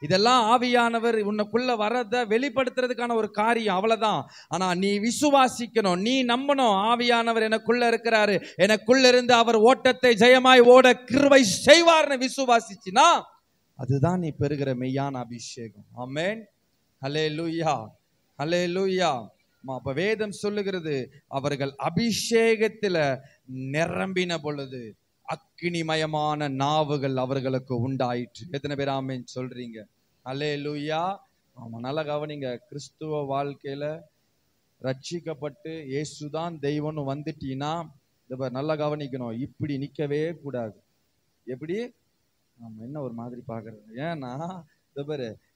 இதெல்லாம் ஆவியானவர் உன்னுக்குள்ள வரத வெளிப்படுத்துறதுக்கான ஒரு காரியம், அவ்வளவுதான். ஆனா நீ விசுவாசிக்கணும், நீ நம்பணும், ஆவியானவர் எனக்குள்ள இருக்கிறாரு, எனக்குள்ள இருந்து அவர் ஓட்டத்தை ஜெயமாய் ஓட கிருபை செய்வார்னு விசுவாசிச்சினா அதுதான் நீ பெறுகிற மெய்யான அபிஷேகம். ஆமென். அல்லேலூயா, அல்லேலூயா. அப்ப வேதம் சொல்லுகிறது, அவர்கள் அபிஷேகத்துல நிரம்பின பொழுது அக்கினிமயமான நாவுகள் அவர்களுக்கு உண்டாயிற்று. எத்தனை பேர் ஆமென் சொல்றீங்க? அல்லேலூயா. ஆமா, நல்லா கவனிங்க. கிறிஸ்துவ வாழ்க்கையில ரட்சிக்கப்பட்டு இயேசுதான் தெய்வம்னு வந்துட்டீங்கன்னா நல்லா கவனிக்கணும், இப்படி நிக்கவே கூடாது. எப்படி? ஆமா, என்ன ஒரு மாதிரி பாக்குறது? ஏன்னா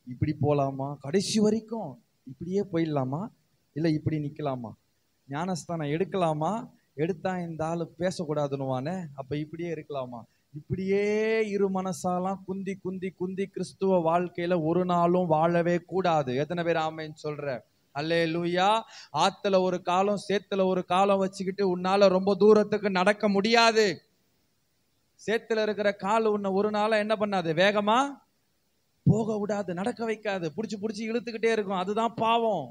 இப்படி போலாமா, கடைசி வரைக்கும் இப்படியே போயிடலாமா, இல்ல இப்படி நிக்கலாமா, ஞானஸ்தானம் எடுக்கலாமா, எடுத்தா இந்த ஆளு பேசக்கூடாதுன்னுவானே, அப்ப இப்படியே இருக்கலாமா, இப்படியே இரு மனசாலாம் குந்தி குந்தி குந்தி கிறிஸ்துவ வாழ்க்கையில ஒரு நாளும் வாழவே கூடாது. எத்தனை பேர் ஆமென் சொல்ற? அல்லேலூயா. ஆத்துல ஒரு காலம் சேத்துல ஒரு காலம் வச்சுக்கிட்டு உன்னால ரொம்ப தூரத்துக்கு நடக்க முடியாது. சேத்துல இருக்கிற கால் உன்னை ஒரு நாள் என்ன பண்ணாது, வேகமா போக விடாது, நடக்க வைக்காது, புடிச்சு புடிச்சு இழுத்துக்கிட்டே இருக்கும். அதுதான் பாவம்.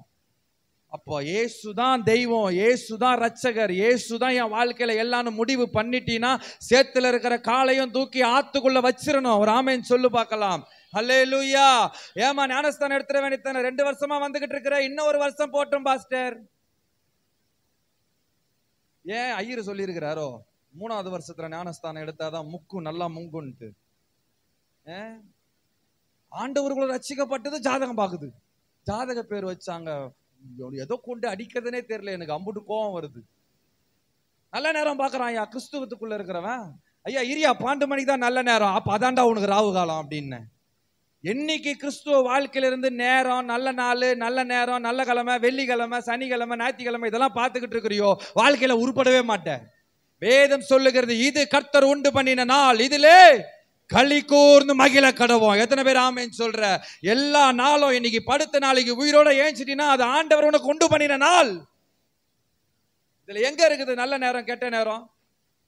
அப்போ இயேசுதான் தெய்வம், இயேசுதான் ரட்சகர், இயேசுதான் என் வாழ்க்கையில எல்லாரும் முடிவு பண்ணிட்டீன்னா சேத்துல இருக்கிற காலையும் தூக்கி ஆத்துக்குள்ள வச்சிடணும். ஒரு ஆமென் சொல்லு பார்க்கலாம். அல்லேலூயா. ஏமா ஞானஸ்தானம் எடுத்துட வேண்டியதானே, 2 வருஷமா வந்துகிட்டு இருக்கிற, இன்னும் 1 வருஷம் போட்டும் பாஸ்டர். ஏன் ஐயர் சொல்லி இருக்கிறாரோ 3வது வருஷத்துல ஞானஸ்தானம் எடுத்தாதான் முக்கும் நல்லா முங்குன்ட்டு. ஆண்டவர்களும் ரட்சிக்கப்பட்டது ஜாதகம் பாக்குது, ஜாதக பேர் வச்சாங்க, ஏதோ கொண்டு அடிக்கிறதுனே தெரியல, எனக்கு அம்புட்டு கோவம் வருது. நல்ல நேரம் பாக்குறான் ஐயா, கிறிஸ்துவத்துக்குள்ள இருக்கிறவன், ஐயா இரியா 12 மணிக்கு தான் நல்ல நேரம், அப்ப அதான்டா உனக்கு ராவு காலம் அப்படின்னு. என்னைக்கு கிறிஸ்துவ வாழ்க்கையில இருந்து நேரம், நல்ல நாள், நல்ல நேரம், நல்ல கிழமை, வெள்ளிக்கிழமை, சனிக்கிழமை, ஞாயிற்றுக்கிழமை இதெல்லாம் பார்த்துக்கிட்டு இருக்கிறியோ வாழ்க்கையில உருப்படவே மாட்டேன். வேதம் சொல்லுகிறது, இது கர்த்தர் உண்டு பண்ணின நாள், இதிலே களி கூர்ந்து மகிழ கடவோம். எத்தனை பேர் ஆமென் சொல்ற? எல்லா நாளும் இன்னைக்கு படுத்த நாளைக்கு உயிரோட ஏஞ்சிட்டீங்கன்னா அது ஆண்டவர் உனக்கு உண்டு பண்ணின நாள். இதுல எங்க இருக்குது நல்ல நேரம் கெட்ட நேரம்?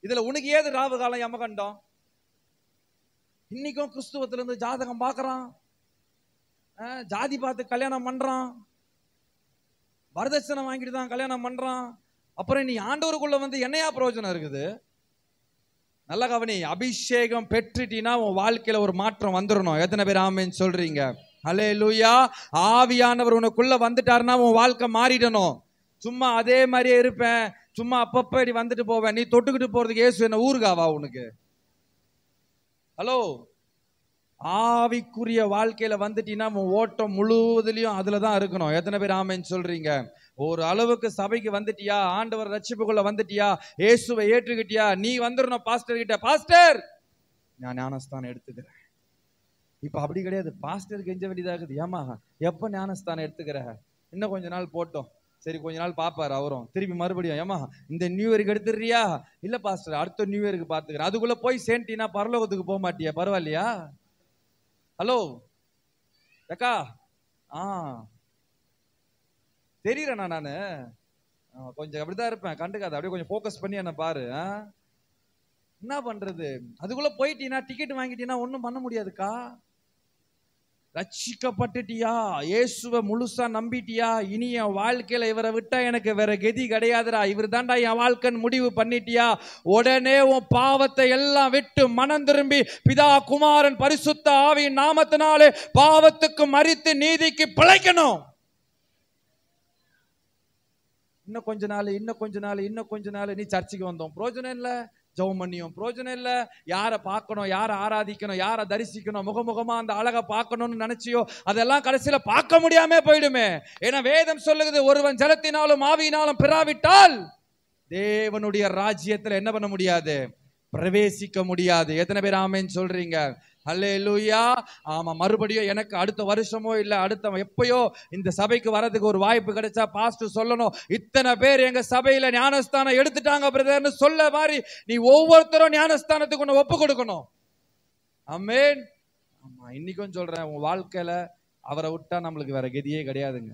இதுல உனக்கு ஏது ராவு காலம் யமகண்டம்? இன்னைக்கும் கிறிஸ்துவத்துல இருந்து ஜாதகம் பாக்குறான், ஜாதி பார்த்து கல்யாணம் பண்றான், வரதட்சணை வாங்கிட்டு தான் கல்யாணம் பண்றான். அப்புறம் நீ ஆண்டவருக்குள்ள வந்து என்னையா பிரயோஜனம் இருக்குது? நல்ல கவனி, அபிஷேகம் பெற்றுட்டீனா உன் வாழ்க்கையில ஒரு மாற்றம் வந்துடணும். எத்தனை பேர் ஆமென் சொல்றீங்க? அல்லேலூயா. ஆவியானவர் உனக்குள்ள வந்துட்டாருன்னா உன் வாழ்க்கை மாறிடணும். சும்மா அதே மாதிரியே இருப்பேன், சும்மா அப்பப்ப இப்படி வந்துட்டு போவேன், நீ தொட்டுக்கிட்டு போறதுக்கு இயேசு என்ன ஊருகாவா உனக்கு? ஹலோ, ஆவிக்குரிய வாழ்க்கையில வந்துட்டீங்கன்னா ஓட்டம் முழுவதுலயும் அதுலதான் இருக்கணும். எத்தனை பேர் ஆமென் சொல்றீங்க? ஒரு அளவுக்கு சபைக்கு வந்துட்டியா, ஆண்டவர் ரட்சிப்புக்குள்ள வந்துட்டியா, இயேசுவை ஏற்றுக்கிட்டியா, நீ வந்துடணும் பாஸ்டர் கிட்ட, பாஸ்டர் நான் ஞானஸ்தானம் எடுத்துக்கிறேன். இப்ப அப்படி கிடையாது. பாஸ்டர் கெஞ்ச வேண்டியதாகுது. ஏமா எப்ப ஞானஸ்தானம் எடுத்துக்கிற? இன்னும் கொஞ்ச நாள் போட்டோம். சரி கொஞ்ச நாள் பாப்பாரு அவரும். திருப்பி மறுபடியும் ஏமா இந்த நியூ இயருக்கு எடுத்துறியா? இல்ல பாஸ்டர் அடுத்த நியூ இயருக்கு பாத்துக்கிறேன். அதுக்குள்ள போய் சேர்ந்தீங்கன்னா பரலோகத்துக்கு போக மாட்டியா? பரவாயில்லையா? ஹலோ அக்கா, தெரியறேண்ணா நானு கொஞ்சம் அப்படிதான் இருப்பேன், கண்டுக்காத, அப்படியே கொஞ்சம் போக்கஸ் பண்ணி என்ன பாரு. என்ன பண்றது? அதுக்குள்ள போயிட்டீங்கன்னா டிக்கெட் வாங்கிட்டீங்கன்னா ஒன்னும் பண்ண முடியாதுக்கா. ரட்சிக்கப்பட்டுட்டியா, இயேசுவை முழுசா நம்பிட்டியா, இனி என் வாழ்க்கையில இவரை விட்டா எனக்கு வேற கதி கிடையாதுடா, இவர் தாண்டா என் வாழ்க்கைன்னு முடிவு பண்ணிட்டியா, உடனே உன் பாவத்தை எல்லாம் விட்டு மனம் திரும்பி பிதா குமாரன் பரிசுத்த ஆவியின் நாமத்தினாலே பாவத்துக்கு மரித்து நீதிக்கு பிழைக்கணும். இன்னும் கொஞ்ச நாள் நீ சர்ச்சுக்கு வந்தோம் பிரயோஜனம் இல்ல, ஜெபம் பண்ணியும் பிரயோஜனம் இல்ல, யாரை பார்க்கணும், யாரை ஆராதிக்கணும், யாரை தரிசிக்கணும், முகமுகமா அந்த அழகை பார்க்கணும்னு நினைச்சியோ அதெல்லாம் கடைசியில பார்க்க முடியாம போயிடுமே. ஏன்னா வேதம் சொல்லுகிறது, ஒருவன் ஜலத்தினாலும் ஆவியினாலும் பிராவிட்டால் தேவனுடைய ராஜ்யத்துல என்ன பண்ண முடியாது? பிரவேசிக்க முடியாது. எத்தனை பேர் ஆமென் சொல்றீங்க? அல்லேலூயா. ஆமா, மறுபடியும் எனக்கு அடுத்த வருஷமோ இல்ல அடுத்த எப்பயோ இந்த சபைக்கு வரதுக்கு ஒரு வாய்ப்பு கிடைச்சா பாஸ்டர் சொல்லணும், இத்தனை பேர் எங்க சபையில ஞானஸ்தானம் எடுத்துட்டாங்க பிரதர்னு சொல்ல மாதிரி நீ ஒவ்வொருத்தரும் ஞானஸ்தானத்துக்கு ஒண்ணு ஒப்பு கொடுக்கணும். ஆமென். ஆமா, இன்னைக்கும் சொல்றேன், உங்க வாழ்க்கையில அவரை விட்டா நம்மளுக்கு வேற கதியே கிடையாதுங்க.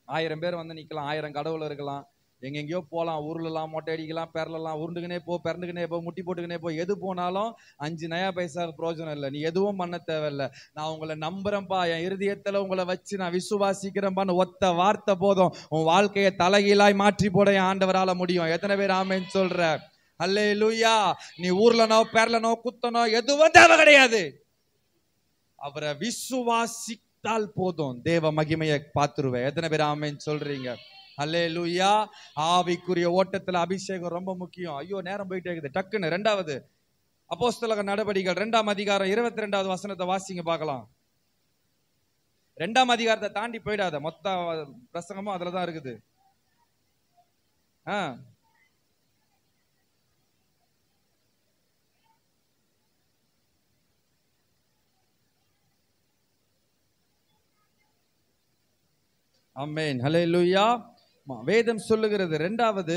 1000 பேர் வந்து நிக்கலாம், 1000 கடவுள் இருக்கலாம், எங்கெங்கயோ போலாம், ஊர்லாம் மொட்டை அடிக்கலாம், பெறலாம், உருண்டுக்குனே போ, பிறந்துக்குனே போ, முட்டி போட்டுக்குனே போ, எது போனாலும் 5 நயா பைசா பிரயோஜனம் இல்லை. நீ எதுவும் பண்ண தேவையில்லை. நான் உங்களை நம்புறேன்ப்பா, என் இருதயத்துல உங்களை வச்சு நான் விசுவாசிக்கிறேன்பான்னு ஒத்த வார்த்தை போதும், உன் வாழ்க்கையை தலைகீழாய் மாற்றி போட என் ஆண்டவரால முடியும். எத்தனை பேர் ஆமென் சொல்ற? அல்லேலூயா. நீ ஊர்லனோ பெறலனோ குத்தனோ எதுவும் தேவை கிடையாது. அவரை விசுவாசித்தால் போதும், தேவ மகிமையை பார்த்துருவேன். எத்தனை பேர் ஆமென் சொல்றீங்க? அல்லேலூயா. ஆவிக்குரிய ஓட்டத்துல அபிஷேகம் ரொம்ப முக்கியம். ஐயோ நேரம் போயிட்டே இருக்குது, டக்குன்னு. 2வது அப்போஸ்தலர் நடவடிக்கைகள் 2ஆம் அதிகாரம் 22வது வசனத்தை வாசிங்க பார்க்கலாம். 2ஆம் அதிகாரத்தை தாண்டி போயிடாத, மொத்த பிரசங்கமும் அதுலதான் இருக்குது. ஆமென். ஹல்லேலூயா. வேதம் சொல்லுகிறது, 2வது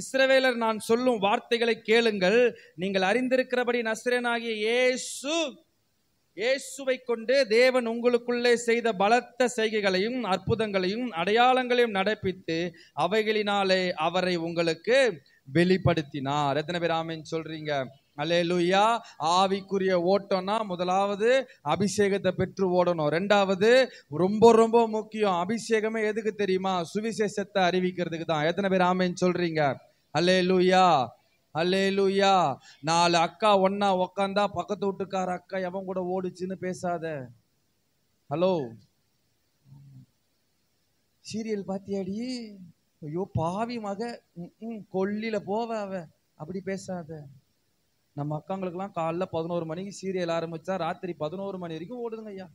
இஸ்ரவேலர் நான் சொல்லும் வார்த்தைகளை கேளுங்கள், நீங்கள் அறிந்திருக்கிறபடி நசரேயனாகிய இயேசுவை கொண்டு தேவன் உங்களுக்குள்ளே செய்த பலத்த செய்கைகளையும் அற்புதங்களையும் அடையாளங்களையும் நடப்பித்து அவைகளினாலே அவரை உங்களுக்கு வெளிப்படுத்தினார். எத்தனை பேர் ஆமென் சொல்றீங்க? அல்லேலூயா. ஆவிக்குரிய ஓட்டம்னா முதலாவது அபிஷேகத்தை பெற்று ஓடணும். 2வது ரொம்ப ரொம்ப முக்கியம், அபிஷேகமே எதுக்கு தெரியுமா? சுவிசேஷத்தை அறிவிக்கிறதுக்கு தான். எத்தனை பேர் ஆமென் சொல்றீங்க? அல்லேலூயா. அல்லேலூயா. 4 அக்கா ஒன்னா உக்காந்தா பக்கத்து வீட்டுக்கார அக்கா எவன் கூட ஓடுச்சுன்னு பேசாத. ஹலோ, சீரியல் பாத்தியாடி, ஐயோ பாவி மக, கொல்லில போவ அவ, அப்படி பேசாத. நம்ம அக்காங்களுக்கெல்லாம் காலைல 11 மணிக்கு சீரியல் ஆரம்பிச்சா ராத்திரி 11 மணி வரைக்கும் ஓடுதுங்க ஐயா.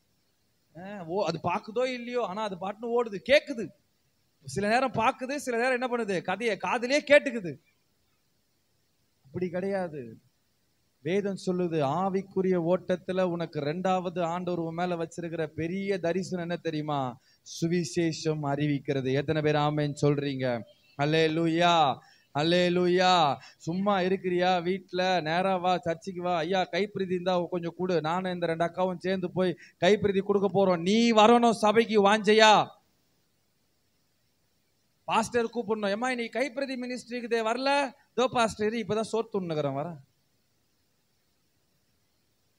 அது பாக்குதோ இல்லையோ, ஆனா அது பாட்டுன்னு ஓடுது, கேக்குது. சில நேரம் பாக்குது, சில நேரம் என்ன பண்ணுது, கதையை காதுலயே கேட்டுக்குது. அப்படி கிடையாது. வேதம் சொல்லுது, ஆவிக்குரிய ஓட்டத்துல உனக்கு 2வது ஆண்டவர் மேல வச்சிருக்கிற பெரிய தரிசனம் என்ன தெரியுமா? சுவிசேஷம் அறிவிக்கிறது. எத்தனை பேர் ஆமென் சொல்றீங்க? அல்லேலூயா. அல்லேலூயா. சும்மா இருக்கிறியா? வீட்டுல நேரா வா, சர்ச்சுக்கு வா. ஐயா கைப்பிரதி இருந்தா கொஞ்சம் கொடு, நானும் இந்த 2 அக்காவும் சேர்ந்து போய் கைப்பிரதி கொடுக்க போறோம், நீ வரணும் சபைக்கு, வாஞ்சையா? பாஸ்டர் கூப்பிடணும், ஏமா நீ கைப்பிரதி மினிஸ்ட்ரிக்கு வரல? தோ பாஸ்டர் இப்பதான் சோர்த்துன்னுக்கிறேன், வர.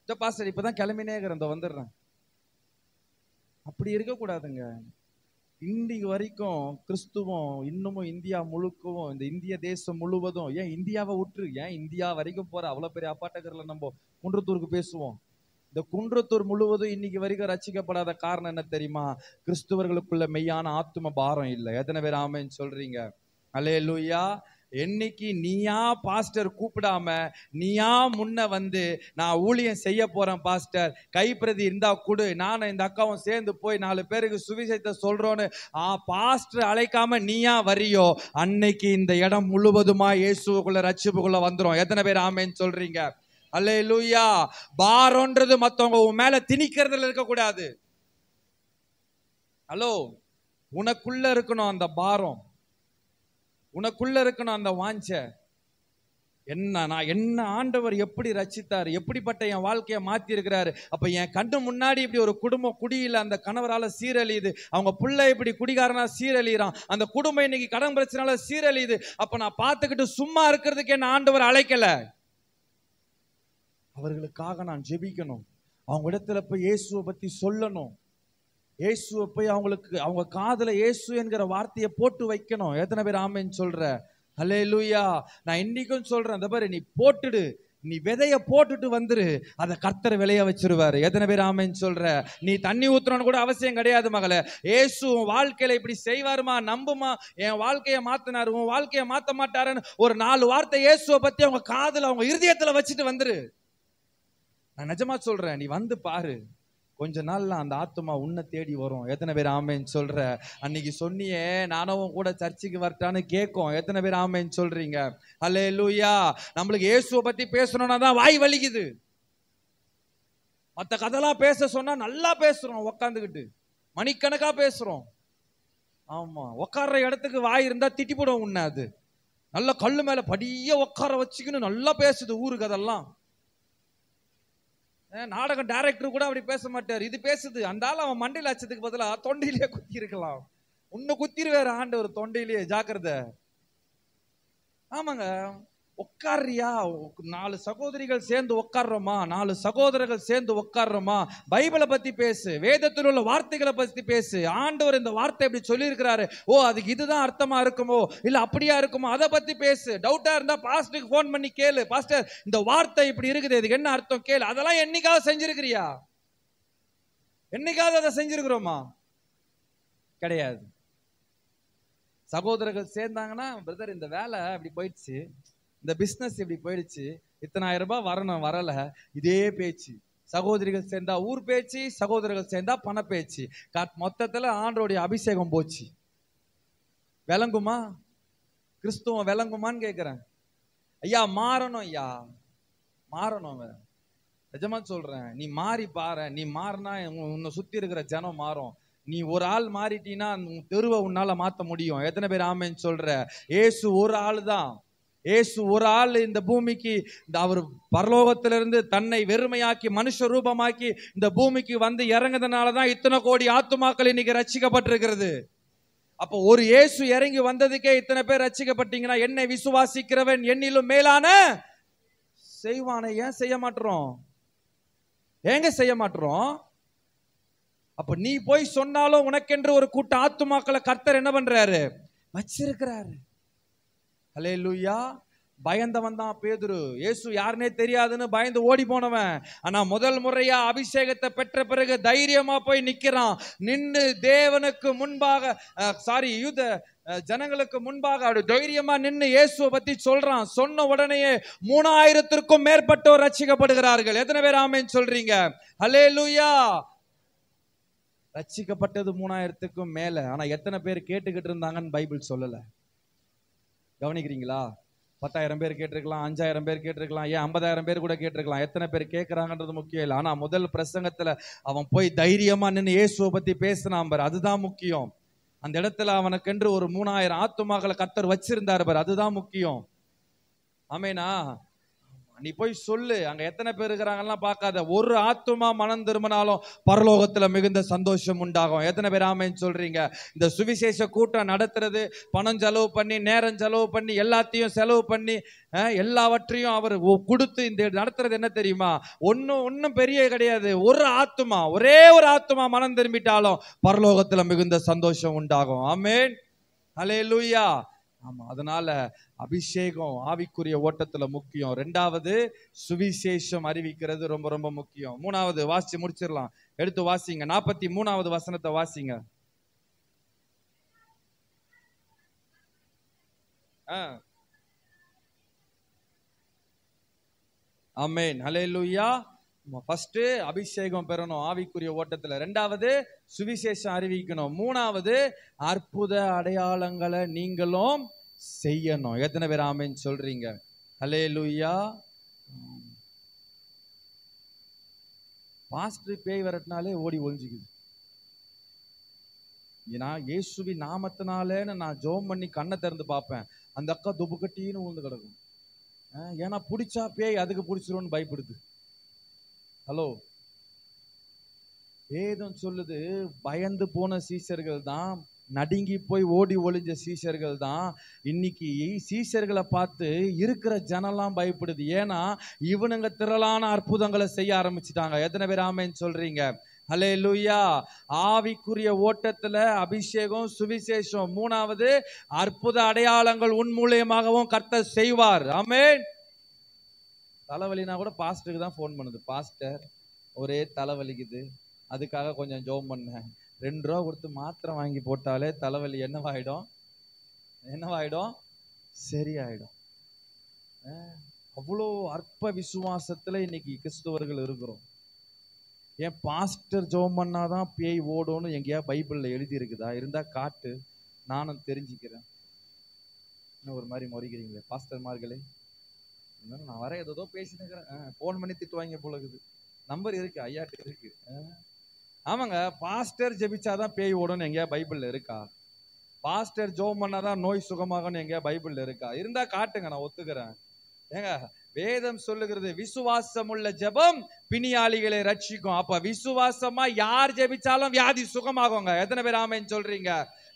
தோ பாஸ்டர் இப்பதான் கிளம்பினேக்கிறேன், இதோ வந்துடுறேன். அப்படி இருக்க கூடாதுங்க. இன்றைக்கு வரைக்கும் கிறிஸ்துவம் இன்னமும் இந்தியா முழுக்கவும், இந்த இந்திய தேசம் முழுவதும், ஏன் இந்தியாவை விட்டுரு, ஏன் இந்தியா வரைக்கும் போற அவ்வளவு பெரிய அப்பாட்டக்கரில் நம்ம குன்றத்தூருக்கு பேசுவோம். இந்த குன்றத்தூர் முழுவதும் இன்னைக்கு வரைக்கும் ரட்சிக்கப்படாத காரணம் என்ன தெரியுமா? கிறிஸ்துவர்களுக்குள்ள மெய்யான ஆத்தும பாரம் இல்லை. எத்தனை பேர் ஆமென் சொல்றீங்க? அல்லேலூயா. என்னைக்கு நீயா பாஸ்டர் கூப்பிடாம நீயா முன்ன வந்து நான் ஊழியம் செய்ய போறேன் பாஸ்டர், கைப்பிரதி இருந்தா கொடு, நானும் இந்த அக்காவும் சேர்ந்து போய் 4 பேருக்கு சுவிசேஷத்தை சொல்றோன்னு பாஸ்டர் அழைக்காம நீயா வரியோ, அன்னைக்கு இந்த இடம் முழுவதுமா இயேசுக்குள்ள ரட்சிப்புக்குள்ள வந்துரும். எத்தனை பேர் ஆமென் சொல்றீங்க? அல்லேலூயா. பாரம்ன்றது மத்தவங்க உன் மேல திணிக்கிறதுல இருக்கக்கூடாது. ஹலோ, உனக்குள்ள இருக்கணும் அந்த பாரம், உனக்குள்ள இருக்கணும் அந்த வாஞ்ச. என்ன ஆண்டவர் எப்படி ரட்சித்தார், எப்படிப்பட்ட என் வாழ்க்கையை மாத்தி இருக்கிறாரு. அப்ப என் கண்ணு முன்னாடி இப்படி ஒரு குடும்பம் குடியில அந்த கணவரால சீரழியுது, அவங்க பிள்ளை இப்படி குடிகாரனா சீரழிறான், அந்த குடும்பம் இன்னைக்கு கடன் பிரச்சனால சீரழியுது. அப்ப நான் பார்த்துக்கிட்டு சும்மா இருக்கிறதுக்கு என்ன ஆண்டவர் அழைக்கல. அவர்களுக்காக நான் ஜெபிக்கணும், அவங்க இடத்துல போய் இயேசுவை பத்தி சொல்லணும், இயேசுவை போய் அவங்களுக்கு அவங்க காதுல இயேசு என்கிற வார்த்தையை போட்டு வைக்கணும். எத்தனை பேர் ஆமென் சொல்ற? அல்லேலூயா. நான் இன்னைக்கும் சொல்றேன், அந்த பாரு, நீ போட்டுடு, நீ விதைய போட்டுட்டு வந்துரு, அதை கர்த்தர் விளைய வச்சிருவாரு. எத்தனை பேர் ஆமென் சொல்ற? நீ தண்ணி ஊத்துறன்னு கூட அவசியம் கிடையாது மகளே. இயேசு உன் வாழ்க்கையில இப்படி செய்வாருமா, நம்புமா, என் வாழ்க்கையை மாத்தினாரு, உன் வாழ்க்கையை மாத்த மாட்டாருன்னு ஒரு 4 வார்த்தை இயேசுவை பத்தி அவங்க காதுல அவங்க இருதயத்துல வச்சுட்டு வந்துரு. நான் நிஜமா சொல்றேன், நீ வந்து பாரு, கொஞ்ச நாள்ல அந்த ஆத்துமா உன்னை தேடி வரும். எத்தனை பேர் ஆமென் சொல்ற? அன்னைக்கு சொன்னியே நானும் கூட சர்ச்சுக்கு வரட்டான்னு கேட்கும். எத்தனை பேர் ஆமென் சொல்றீங்க? அல்லேலூயா. நம்மளுக்கு இயேசுவை பத்தி பேசணும்னா தான் வாய் வலிக்குது. மற்ற கதெல்லாம் பேச சொன்னா நல்லா பேசுறோம், உக்காந்துக்கிட்டு மணிக்கணக்கா பேசுறோம். ஆமா, உட்கார்ற இடத்துக்கு வாய் இருந்தா திட்டி போடும் உன்ன. அது நல்ல கல்லு மேல படிய உட்கார வச்சுக்கின்னு நல்லா பேசுது ஊருக்கு. அதெல்லாம் நாடகம் டைரக்டர் கூட அப்படி பேச மாட்டார். இது பேசுது, அந்த ஆள் அவன் மண்டையில் அச்சதுக்கு பதிலா தொண்டையிலேயே குத்தி இருக்கலாம். உன்னை குத்திருவாரு ஆண்டவர் தொண்டையிலேயே, ஜாக்கிரதை. ஆமாங்க, உட்கார்றியா? 4 சகோதரிகள் சேர்ந்து உட்கார்றோமா, 4 சகோதரர்கள் சேர்ந்து உட்கார்றோமா, பைபிளை பத்தி பேசு, வேதத்தில் உள்ள வார்த்தைகளை பத்தி பேசு. ஆண்டவர் இந்த வார்த்தை இப்படி சொல்லி இருக்கிறாரு, ஓ அதுக்கு இதுதான் அர்த்தமா இருக்குமோ, இல்ல அப்படியா இருக்குமோ, அதை பத்தி பேசு. டவுட்டா இருந்தா பாஸ்டருக்கு போன் பண்ணி கேளு, பாஸ்டர் இந்த வார்த்தை இப்படி இருக்குது, இதுக்கு என்ன அர்த்தம் கேளு. அதெல்லாம் என்னைக்காவது செஞ்சிருக்கிறியா? என்னைக்காவது அதை செஞ்சிருக்கிறோமா? கிடையாது. சகோதரர்கள் சேர்ந்தாங்கன்னா, பிரதர் இந்த வேலை இப்படி போயிடுச்சு, இந்த பிசினஸ் இப்படி போயிடுச்சு, இத்தனை 1000 ரூபாய் வரணும், வரல, இதே பேச்சு. சகோதரிகள் சேர்ந்தா ஊர் பேச்சு, சகோதரர்கள் சேர்ந்தா பண பேச்சு. மொத்தத்துல ஆண்டவருடைய அபிஷேகம் போச்சு. விளங்குமா? கிறிஸ்துவம் விளங்குமான்னு கேட்கிறேன். ஐயா மாறணும், ஐயா மாறணும். நிஜமா சொல்றேன், நீ மாறி பாரு. நீ மாறினா உன்னை சுத்தி இருக்கிற ஜனம் மாறும். நீ ஒரு ஆள் மாறிட்டீன்னா தெருவை உன்னால மாத்த முடியும். எத்தனை பேர் ஆமென் சொல்ற? ஏசு ஒரு ஆள் தான். ஏசு ஒரு ஆள் இந்த பூமிக்கு, அவர் பரலோகத்திலிருந்து தன்னை வெறுமையாக்கி மனுஷ ரூபமாக்கி இந்த பூமிக்கு வந்து இறங்குறதுனாலதான் இத்தனை கோடி ஆத்துமாக்கள் இன்னைக்கு ரட்சிக்கப்பட்டிருக்கிறது. அப்போ ஒரு இயேசு இறங்கி வந்ததுக்கே இத்தனை பேர் ரட்சிக்கப்பட்டீங்கன்னா, என்னை விசுவாசிக்கிறவன் என்னிலும் மேலான செய்வானை. ஏன் செய்ய மாட்டோம்? ஏங்க செய்ய மாட்டோம்? அப்ப நீ போய் சொன்னாலும் உனக்கென்று ஒரு கூட்ட ஆத்துமாக்களை கர்த்தர் என்ன பண்றாரு? வச்சிருக்கிறாரு. அல்லேலூயா. பயந்தவன் தான் பேதுரு. இயேசு யாருன்னே தெரியாதுன்னு பயந்து ஓடி போனவன். ஆனா முதல் முறையா அபிஷேகத்தை பெற்ற பிறகு தைரியமா போய் நிக்கிறான். நின்னு தேவனுக்கு முன்பாக, யூத ஜனங்களுக்கு முன்பாக அப்படி தைரியமா நின்னு இயேசுவை பத்தி சொல்றான். சொன்ன உடனேயே 3000த்திற்கும் மேற்பட்டோர் ரட்சிக்கப்படுகிறார்கள். எத்தனை பேர் ஆமென் சொல்றீங்க? அல்லேலூயா. ரட்சிக்கப்பட்டது 3000த்துக்கும் மேல. ஆனா எத்தனை பேர் கேட்டுக்கிட்டு இருந்தாங்கன்னு பைபிள் சொல்லல. கவனிக்கிறீங்களா? 10,000 பேர் கேட்டிருக்கலாம், 5,000 பேர் கேட்டிருக்கலாம், ஏன் 50,000 பேர் கூட கேட்டிருக்கலாம். எத்தனை பேர் கேட்கறாங்கன்றது முக்கியம் இல்லை. ஆனா முதல் பிரசங்கத்துல அவன் போய் தைரியமா நின்று இயேசுவை பத்தி பேசினான் பாரு, அதுதான் முக்கியம். அந்த இடத்துல அவனுக்கென்று ஒரு 3000 ஆத்துமாக்களை கர்த்தர் வச்சிருந்தாரு பாரு, அதுதான் முக்கியம். ஆமேனா? நீ போய் சொல்லு, அங்க எத்தனை பேர் இருக்கிறாங்கலாம் பார்க்காத. ஒரு ஆத்துமா மனம் திரும்பினாலும் பரலோகத்துல மிகுந்த சந்தோஷம் உண்டாகும். எத்தனை பேர் ஆமென் சொல்றீங்க? இந்த சுவிசேஷ கூட்டம் நடத்துறது, பணம் செலவு பண்ணி, நேரம் செலவு பண்ணி, எல்லாத்தையும் செலவு பண்ணி, எல்லாவற்றையும் அவர் கொடுத்து இந்த நடத்துறது என்ன தெரியுமா? ஒன்னும் பெரிய கிடையாது. ஒரு ஆத்துமா, ஒரே ஒரு ஆத்துமா மனம் திரும்பிட்டாலும் பரலோகத்துல மிகுந்த சந்தோஷம் உண்டாகும். ஆமென். ஹல்லேலூயா. ஆமா, அதனால அபிஷேகம் ஆவிக்குரிய ஓட்டத்துல முக்கியம். 2வது சுவிசேஷம் அறிவிக்கிறது ரொம்ப ரொம்ப முக்கியம். 3வது வாசி முடிச்சிடலாம். எடுத்து வாசிங்க. 43வது வசனத்தை வாசிங்க. ஆமென். ஹல்லேலூயா. ஃபர்ஸ்ட் அபிஷேகம் பெறணும் ஆவிக்குரிய ஓட்டத்துல. ரெண்டாவது சுவிசேஷம் அறிவிக்கணும். மூணாவது அற்புத அடையாளங்களை நீங்களும் செய்யணும். எத்தனை பேர் ஆமென் சொல்றீங்க? ஹல்லேலூயா. பாஸ்டர் பேய் வரட்டினாலே ஓடி ஒளிஞ்சுக்குது. நான் இயேசுவின் நாமத்தினாலேன்னு நான் ஜெபம் பண்ணி கண்ணை திறந்து பார்ப்பேன், அந்த அக்கா துபுக்கட்டின்னு விழுந்து கிடக்கும். ஏன்னா பிடிச்சா பேய் அதுக்கு பிடிச்சிரும்னு பயப்படுது. ஹலோ, வேதம் சொல்லுது பயந்து போன சீஷர்கள் தான், நடுங்கி போய் ஓடி ஒளிஞ்ச சீஷர்கள் தான் இன்னைக்கு சீஷர்களை பார்த்து இருக்கிற ஜனம்லாம் பயப்படுது. ஏன்னா இவனுங்க திரளான அற்புதங்களை செய்ய ஆரம்பிச்சுட்டாங்க. எத்தனை பேர் ஆமென் சொல்றீங்க? ஹல்லேலூயா. ஆவிக்குரிய ஓட்டத்துல அபிஷேகம், சுவிசேஷம். மூணாவது அற்புத அடையாளங்கள் உன் மூலியமாகவும் கர்த்தர் செய்வார். ஆமென். தலைவலினா கூட பாஸ்டருக்கு தான் ஃபோன் பண்ணுது, பாஸ்டர் ஒரே தலைவலிக்குது, அதுக்காக கொஞ்சம் ஜெபம் பண்ணேன். 2 ரூபா கொடுத்து மாத்திரை வாங்கி போட்டாலே தலைவலி என்னவாயிடும்? சரியாயிடும். அவ்வளோ அற்ப விசுவாசத்துல இன்னைக்கு கிறிஸ்தவர்கள் இருக்கிறோம். ஏன் பாஸ்டர் ஜெபம் பண்ணாதான் பேய் ஓடும்னு எங்கேயா பைபிள்ல எழுதி இருக்குதா? இருந்தா காட்டு, நானும் தெரிஞ்சுக்கிறேன். இன்னும் ஒரு மாதிரி முறைக்கிறீங்களே பாஸ்டர்மார்களே. நான் வர ஏதோ பேசினுக்கிறேன், போன் பண்ணி திட்டுவாங்க போல இருக்குது. நம்பர் இருக்கு, ஐயாட்டு இருக்கு. ஆமாங்க, பாஸ்டர் ஜெபிச்சாதான் பேய் ஓடும்னு எங்கேயா பைபிள்ல இருக்கா? பாஸ்டர் ஜெபம் பண்ணாதான் நோய் சுகமாகன்னு எங்கேயா பைபிள்ல இருக்கா? இருந்தா காட்டுங்க, நான் ஒத்துக்கிறேன். ஏங்க, வேதம் சொல்லுகிறது விசுவாசம் உள்ள ஜெபம் பிணியாளிகளை ரட்சிக்கும். அப்ப விசுவாசமா யார் ஜெபிச்சாலும் வியாதி சுகமாகுங்க. எத்தனை பேர் ஆமென் சொல்றீங்க?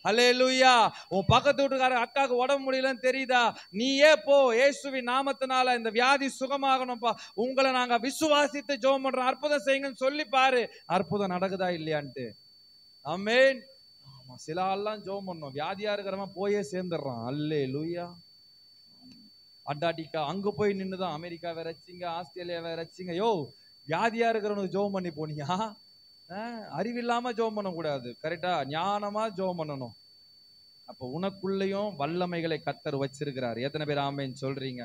ஹல்லேலூயா. உன் பக்கத்து வீட்டுக்கார அக்காவுக்கு உடம்பு முடியலன்னு தெரியுதா? நீயே போ, இயேசுவின் நாமத்தினால இந்த வியாதி சுகமாகணும்ப்பா, உங்களை நாங்க விசுவாசித்து ஜெபம் பண்றோம், அற்புதம் செய்யுங்கன்னு சொல்லி பாரு, அற்புதம் நடக்குதா இல்லையான்ட்டு. ஆமென். ஆமா, சில ஆள்லாம் ஜெபம் பண்ணோம், வியாதியா இருக்கிறவன் போயே சேர்ந்துடுறான். ஹல்லேலூயா. அண்டாடிக்கா அங்க போய் நின்னுதான் அமெரிக்காவை ரச்சிங்க, ஆஸ்திரேலியாவை ரச்சிங்க. யோ, வியாதியா இருக்கிறவனுக்கு ஜெபம் பண்ணி போனியா? அறிவில்லாம ஜெபம் பண்ணக்கூடாது, கரெக்டா? ஞானமா ஜெபம் பண்ணணும். அப்ப உனக்குள்ளேயும் வல்லமைகளை கர்த்தர் வச்சிருக்கிறார். எத்தனை பேர் ஆமென் சொல்றீங்க?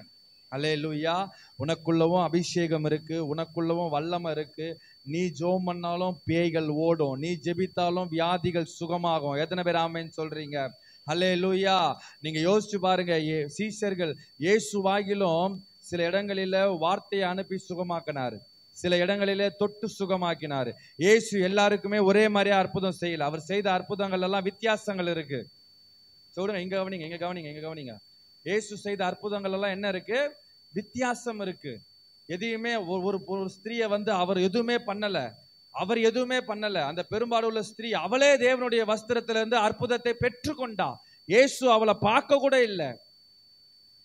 ஹல்லேலூயா. உனக்குள்ளவும் அபிஷேகம் இருக்கு, உனக்குள்ளவும் வல்லமை இருக்கு. நீ ஜெபம் பண்ணாலும் பேய்கள் ஓடும், நீ ஜெபித்தாலும் வியாதிகள் சுகமாகும். எத்தனை பேர் ஆமென் சொல்றீங்க? ஹல்லேலூயா. நீங்க யோசிச்சு பாருங்க, சீஷர்கள் இயேசுவாகிலும் சில இடங்களில வார்த்தையை அனுப்பி சுகமாக்கினாரு, சில இடங்களிலே தொட்டு சுகமாக்கினாரு. இயேசு எல்லாருக்குமே ஒரே மாதிரியா அற்புதம் செய்யல. அவர் செய்த அற்புதங்கள் எல்லாம் வித்தியாசங்கள் இருக்கு. சொல்லுங்க, இங்க கவனிங்க. இயேசு செய்த அற்புதங்கள் எல்லாம் என்ன இருக்கு? வித்தியாசம் இருக்கு. எதையுமே ஒரு ஸ்திரீயை அவர் எதுவுமே பண்ணல. அந்த பெரும்பாடு உள்ள ஸ்திரீ, அவளே தேவனுடைய வஸ்திரத்திலிருந்து அற்புதத்தை பெற்றுக்கொண்டா. இயேசு அவளை பார்க்க கூட இல்லை.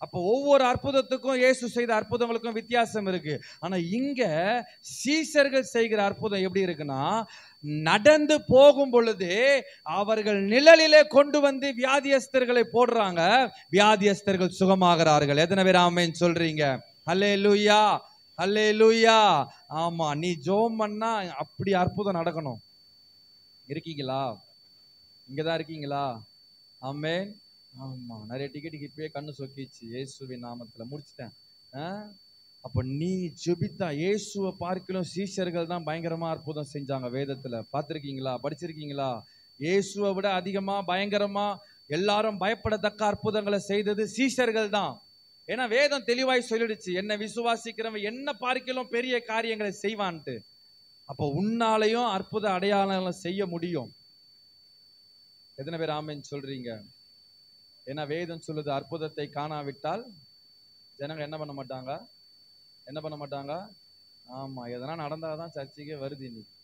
அப்ப ஒவ்வொரு அற்புதத்துக்கும் இயேசு செய்த அற்புதங்களுக்கும் வித்தியாசம் இருக்கு. ஆனா இங்க சீஷர்கள் செய்கிற அற்புதம் எப்படி இருக்குன்னா, நடந்து போகும் பொழுது அவர்கள் நிழலிலே கொண்டு வந்து வியாதியஸ்தர்களை போடுறாங்க, வியாதியஸ்தர்கள் சுகமாகிறார்கள். எத்தனை பேர் ஆமென் சொல்றீங்க? ஹல்லேலூயா. ஹல்லேலூயா. ஆமா, நீ ஜெபம் பண்ணா அப்படி அற்புதம் நடக்கணும். இருக்கீங்களா? இங்கதான் இருக்கீங்களா? ஆமென். ஆமா, நிறைய டிக்கெட்டுக்கு இப்பயே கண்ணு சொக்கிச்சு, இயேசுவின் நாமத்துல முடிச்சிட்டேன். அப்ப நீ ஜெபித்தா, இயேசுவை பார்க்கலும் சீஷர்கள் தான் பயங்கரமா அற்புதம் செஞ்சாங்க. வேதத்துல பார்த்திருக்கீங்களா? படிச்சிருக்கீங்களா? இயேசுவை விட அதிகமா பயங்கரமா எல்லாரும் பயப்படத்தக்க அற்புதங்களை செய்தது சீஷர்கள் தான். ஏன்னா வேதம் தெளிவாய் சொல்லிடுச்சு, என்ன விசுவாசிக்கிறவன் என்ன பார்க்கலும் பெரிய காரியங்களை செய்வான்ட்டு. அப்போ உன்னாலையும் அற்புத அடையாளங்களை செய்ய முடியும். எத்தனை பேர் ஆமென் சொல்றீங்க? ஏன்னா வேதம் சொல்லுது, அற்புதத்தை காணாவிட்டால் ஜனங்க என்ன பண்ண மாட்டாங்க? ஆமா, எதனா நடந்தாதான் சர்ச்சைக்கே வருது இன்னைக்கு.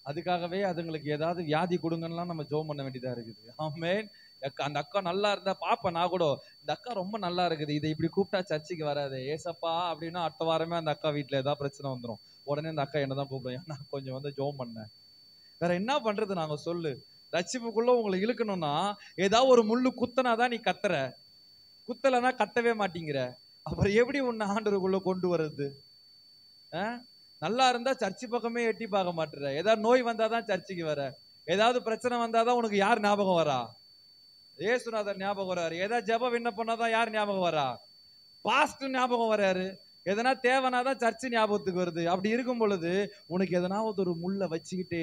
அதுக்காகவே அதுங்களுக்கு ஏதாவது வியாதி கொடுங்கலாம் நம்ம ஜெபம் பண்ண வேண்டியதா இருக்குது. ஆமென். அந்த அக்கா நல்லா இருந்தா பாப்பேன் நான் கூட, இந்த அக்கா ரொம்ப நல்லா இருக்குது, இதை இப்படி கூப்பிட்டா சர்ச்சைக்கு வராது ஏசப்பா அப்படின்னா அடுத்த வாரமே அந்த அக்கா வீட்டுல ஏதாவது பிரச்சனை வந்துடும். உடனே அந்த அக்கா என்னதான் கூப்பிடும், நான் கொஞ்சம் ஜெபம் பண்ணேன். வேற என்ன பண்றது? நாங்க சொல்லு, ரட்சிப்புக்குள்ள உங்களை இழுக்கணும்னா ஏதாவது ஒரு முள்ளு குத்தனாதான் நீ கத்துற, குத்தலைன்னா கத்தவே மாட்டீங்கிற. அப்புறம் எப்படி உன்னை ஆண்டவருக்குள்ள கொண்டு வர்றது? நல்லா இருந்தா சர்ச்சை பக்கமே எட்டி பார்க்க மாட்டுற. ஏதாவது நோய் வந்தாதான் சர்ச்சைக்கு வர, ஏதாவது பிரச்சனை வந்தாதான் உனக்கு யார் ஞாபகம் வரா? ஏசுநாதர் ஞாபகம் வராரு. ஏதாவது ஜெப விண்ணப்பம்னாதான் யார் ஞாபகம் வரா? பாஸ்டர் ஞாபகம் வராரு. எதனா தேவைனாதான் சர்ச்சு ஞாபகத்துக்கு வருது. அப்படி இருக்கும் பொழுது உனக்கு எதனாவது ஒரு முள்ள வச்சுக்கிட்டே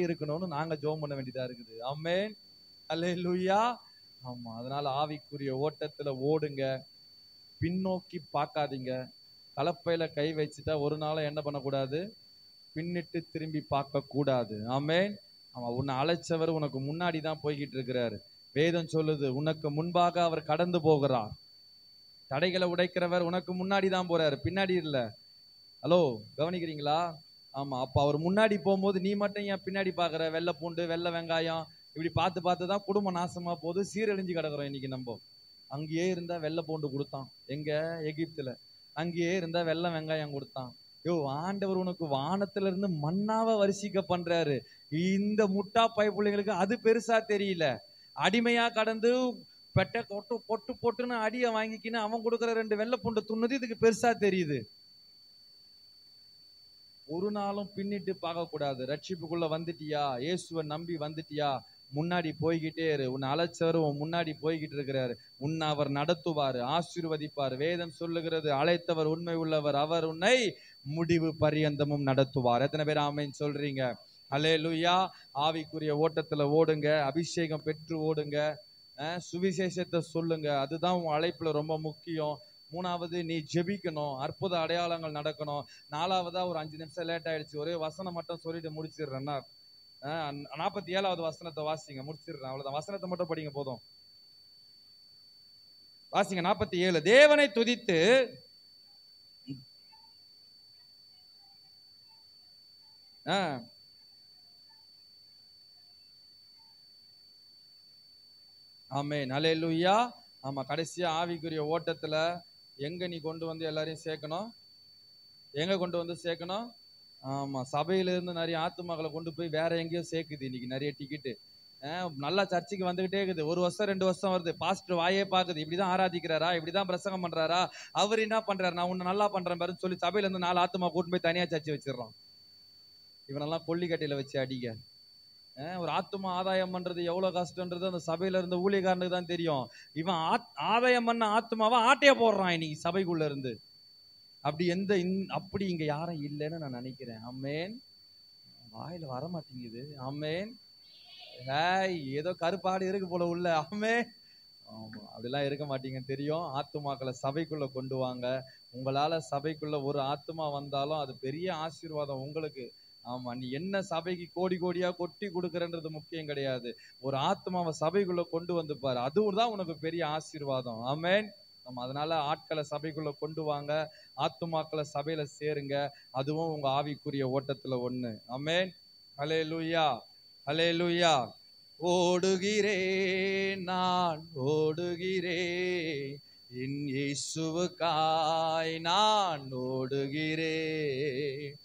இருக்கணும்னு நாங்க ஜெபம் பண்ண வேண்டியதா இருக்குது. ஆமென், அல்லேலூயா. ஆமா, அதனால ஆவிக்குரிய ஓட்டத்துல ஓடுங்க, பின்னோக்கி பார்க்காதீங்க. கலப்பையில கை வச்சுட்டா ஒரு நாளும் என்ன பண்ணக்கூடாது, பின்னிட்டு திரும்பி பார்க்க கூடாது. ஆமென். அவன் உன்னை அழைச்சவர் உனக்கு முன்னாடி தான் போய்கிட்டு இருக்கிறாரு. வேதம் சொல்லுது, உனக்கு முன்பாக அவர் கடந்து போகிறார். தடைகளை உடைக்கிறவர் உனக்கு முன்னாடி தான் போறாரு, பின்னாடி இல்ல. ஹலோ, கவனிக்கிறீங்களா? ஆமா, அப்ப அவர் முன்னாடி போகும்போது நீ மட்டும் ஏன் பின்னாடி பாக்குற? வெள்ளை பூண்டு, வெள்ளை வெங்காயம் இப்படி பார்த்து பார்த்து தான் குடும்பம் நாசமா போகுது, சீரழிஞ்சு கிடக்குறோம் இன்னைக்கு நம்ம. அங்கேயே இருந்தா வெள்ளை பூண்டு கொடுத்தான், எங்க எகிப்துல. அங்கேயே இருந்தா வெள்ளை வெங்காயம் கொடுத்தான். யோ, ஆண்டவர் உனக்கு வானத்துல இருந்து மன்னாவை வரிசிக்க பண்றாரு. இந்த முட்டா பை பிள்ளைங்களுக்கு அது பெருசா தெரியல. அடிமையா கடந்து பெட்டை கொட்டு பொட்டு பொட்டுன்னு அடிய வாங்கிக்கின்னு அவன் கொடுக்குற 2 வெள்ளை பூண்டு துண்ணுது இதுக்கு பெருசா தெரியுது. ஒரு நாளும் பின்னிட்டு பார்க்க கூடாது. ரட்சிப்புக்குள்ள வந்துட்டியா, இயேசுவை நம்பி வந்துட்டியா, முன்னாடி போய்கிட்டே இரு. உன்னை அழைச்சவர் உன் முன்னாடி போய்கிட்டு இருக்கிறாரு. உன்னை அவர் நடத்துவார், ஆசீர்வதிப்பார். வேதம் சொல்லுகிறது, அழைத்தவர் உண்மை உள்ளவர், அவர் உன்னை முடிவு பரியந்தமும் நடத்துவார். எத்தனை பேர் ஆமென் சொல்றீங்க? அல்லேலூயா. ஆவிக்குரிய ஓட்டத்துல ஓடுங்க, அபிஷேகம் பெற்று ஓடுங்க, சுவிசேஷத்தை சொல்லுங்க. அதுதான் உன் அழைப்புல ரொம்ப முக்கியம். 3வது, நீ ஜெபிக்கணும், அற்புத அடையாளங்கள் நடக்கணும். 4வதா, ஒரு 5 நிமிஷம் லேட் ஆயிடுச்சு, ஒரே வசனம் மட்டும் சொல்லிட்டு முடிச்சிடுறேன்னா, 47வது வசனத்தை வாசிங்க, முடிச்சிடுறேன். அவ்வளவுதான், வசனத்தை மட்டும் படிங்க போதும். வாசிங்க 47. தேவனை துதித்து ஆமென், அல்லேலூயா. ஆமா, கடைசியா ஆவிக்குரிய ஓட்டத்துல எங்க நீ கொண்டு வந்து எல்லாரையும் சேர்க்கணும்? எங்க கொண்டு வந்து சேர்க்கணும்? ஆமா, சபையில இருந்து நிறைய ஆத்துமக்களை கொண்டு போய் வேற எங்கேயோ சேர்க்குது இன்னைக்கு நிறைய டிக்கெட்டு. நல்லா சர்ச்சுக்கு வந்துகிட்டே இருக்குது, 1 வருஷம் 2 வருஷம் வருது. பாஸ்டர் வாயே பாக்குது, இப்படிதான் ஆராதிக்கிறாரா, இப்படிதான் பிரசங்கம் பண்றாரா, அவர் என்ன பண்றாரு, நான் உன்னை நல்லா பண்றேன் பாருன்னு சொல்லி சபையில இருந்து 4 ஆத்துமா கூட்டு போய் தனியா சர்ச்சை வச்சிடறான். இவனெல்லாம் கொல்லிக்கட்டையில வச்சு அடிக்க. ஒரு ஆத்துமா ஆதாயம் பண்றது எவ்வளவு கஷ்டம்ன்றது அந்த சபையில இருந்த ஊழியக்காரனுக்கு தான் தெரியும். இவன் ஆதாயம் பண்ண ஆத்துமாவை ஆட்டைய போடுறான் இன்னைக்கு சபைக்குள்ள இருந்து. அப்படி அப்படி இங்க யாரும் இல்லைன்னு நான் நினைக்கிறேன். ஆமென். வாயில வர மாட்டேங்குது. ஆமென். ஏதோ கருப்பாடு இருக்கு போல உள்ள. ஆமென். ஆமா, அப்படிலாம் இருக்க மாட்டீங்கன்னு தெரியும். ஆத்துமாக்களை சபைக்குள்ள கொண்டு வாங்க. உங்களால சபைக்குள்ள ஒரு ஆத்துமா வந்தாலும் அது பெரிய ஆசீர்வாதம் உங்களுக்கு. ஆமா, நீ என்ன சபைக்கு கோடி கோடியா கொட்டி கொடுக்கறன்றது முக்கியம் கிடையாது. ஒரு ஆத்மாவை சபைக்குள்ள கொண்டு வந்து பாரு, அதுதான் உனக்கு பெரிய ஆசீர்வாதம். ஆமென். நம்ம அதனால ஆட்களை சபைக்குள்ள கொண்டு வாங்க, ஆத்துமாக்களை சபையில சேருங்க. அதுவும் உங்க ஆவிக்குரிய ஓட்டத்துல ஒண்ணு. ஆமென், அல்லேலூயா, அல்லேலூயா. ஓடுகிறேன் நான் ஓடுகிறேன், என் இயேசுவுக்காய் நான் ஓடுகிறேன்.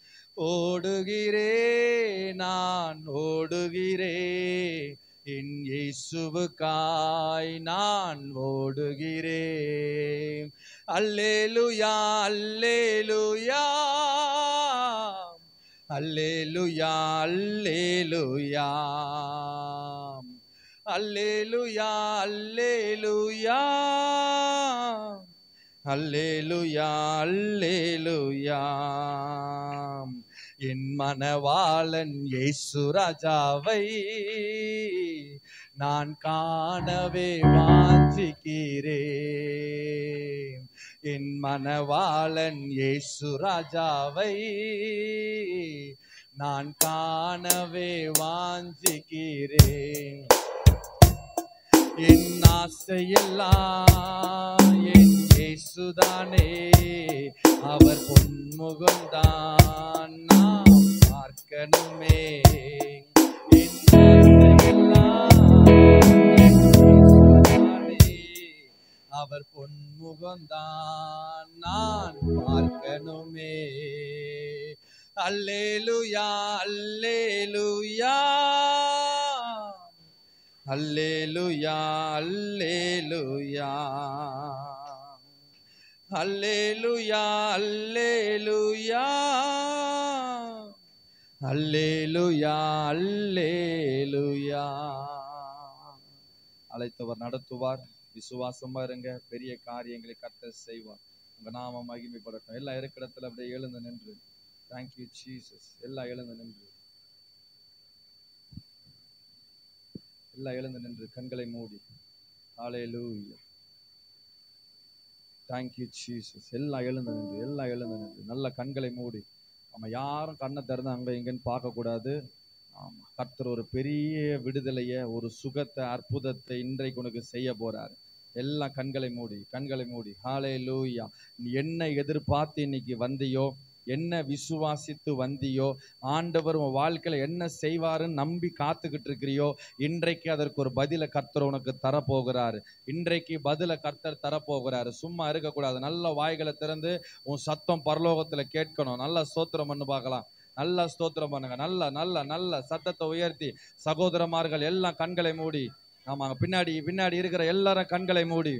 ஓடுகிறேன் நான் ஓடுகிறேன், என் இயேசுவுக்காய் நான் ஓடுகிறேன். அல்லேலூயா, அல்லேலூயா, அல்லேலூயா, அல்லேலூயா, அல்லேலூயா, அல்லேலூயா, அல்லேலூயா, அல்லேலூயா. என் மனவாளன் இயேசு ராஜாவை நான் காணவே வாஞ்சிக்கிறேன். என் மனவாளன் இயேசு ராஜாவை நான் காணவே வாஞ்சிக்கிறேன். என் ஆசையெல்லாம் என் இயேசுதானே, அவர் பொன்முகம்தான் நாம் பார்க்கணுமே. என் ஆசையெல்லாம் என் இயேசுதானே, அவர் பொன்முகம்தான் நான் பார்க்கணுமே. அல்லேலூயா, அல்லேலூயா, அல்லேலூயா, அல்லேலூயா, அல்லேலூயா, அல்லேலூயா, அல்லேலூயா, அல்லேலூயா. அழைத்தவர் நடத்துவார். விசுவாசமா இருங்க, பெரிய காரியங்களை கர்த்தர் செய்வார். உங்க நாமம் மகிமைப்படட்டும். எல்லாம் இருக்கிற இடத்துல அப்படியே எழுந்து நின்று, தேங்க்யூ ஜீசஸ். எல்லாம் எழுந்து நின்று, எல்லாம் எழுந்து நின்று கண்களை மூடி, ஹல்லேலூயா, தேங்க்யூ ஜீசஸ். எல்லாம் எழுந்து நின்று, எல்லாம் எழுந்து நின்று நல்ல கண்களை மூடி. நம்ம யாரும் கண்ணை திறந்து அங்க இங்கன்னு பார்க்க கூடாது. ஆமா, கர்த்தர் ஒரு பெரிய விடுதலைய, ஒரு சுகத்தை, அற்புதத்தை இன்றைக்கு உனக்கு செய்ய போறாரு. எல்லாம் கண்களை மூடி, கண்களை மூடி. ஹல்லேலூயா. நீ என்ன எதிர்பார்த்து இன்னைக்கு வந்தியோ, என்ன விசுவாசித்து வந்தியோ, ஆண்டவர் உன் வாழ்க்கையில என்ன செய்வாருன்னு நம்பி காத்துக்கிட்டு இருக்கிறியோ, இன்றைக்கு அதற்கு ஒரு பதில கர்த்தர் உனக்கு தரப்போகிறாரு. இன்றைக்கு பதில கர்த்தர் தரப்போகிறாரு. சும்மா இருக்கக்கூடாது. நல்ல வாய்களை திறந்து உன் சத்தம் பரலோகத்துல கேட்கணும். நல்லா ஸ்தோத்திரம் பண்ணு பார்க்கலாம். நல்லா ஸ்தோத்திரம் பண்ணுங்க. நல்ல நல்ல நல்ல சத்தத்தை உயர்த்தி. சகோதரமார்கள் எல்லாம் கண்களை மூடி. ஆமாங்க, பின்னாடி பின்னாடி இருக்கிற எல்லாரும் கண்களை மூடி.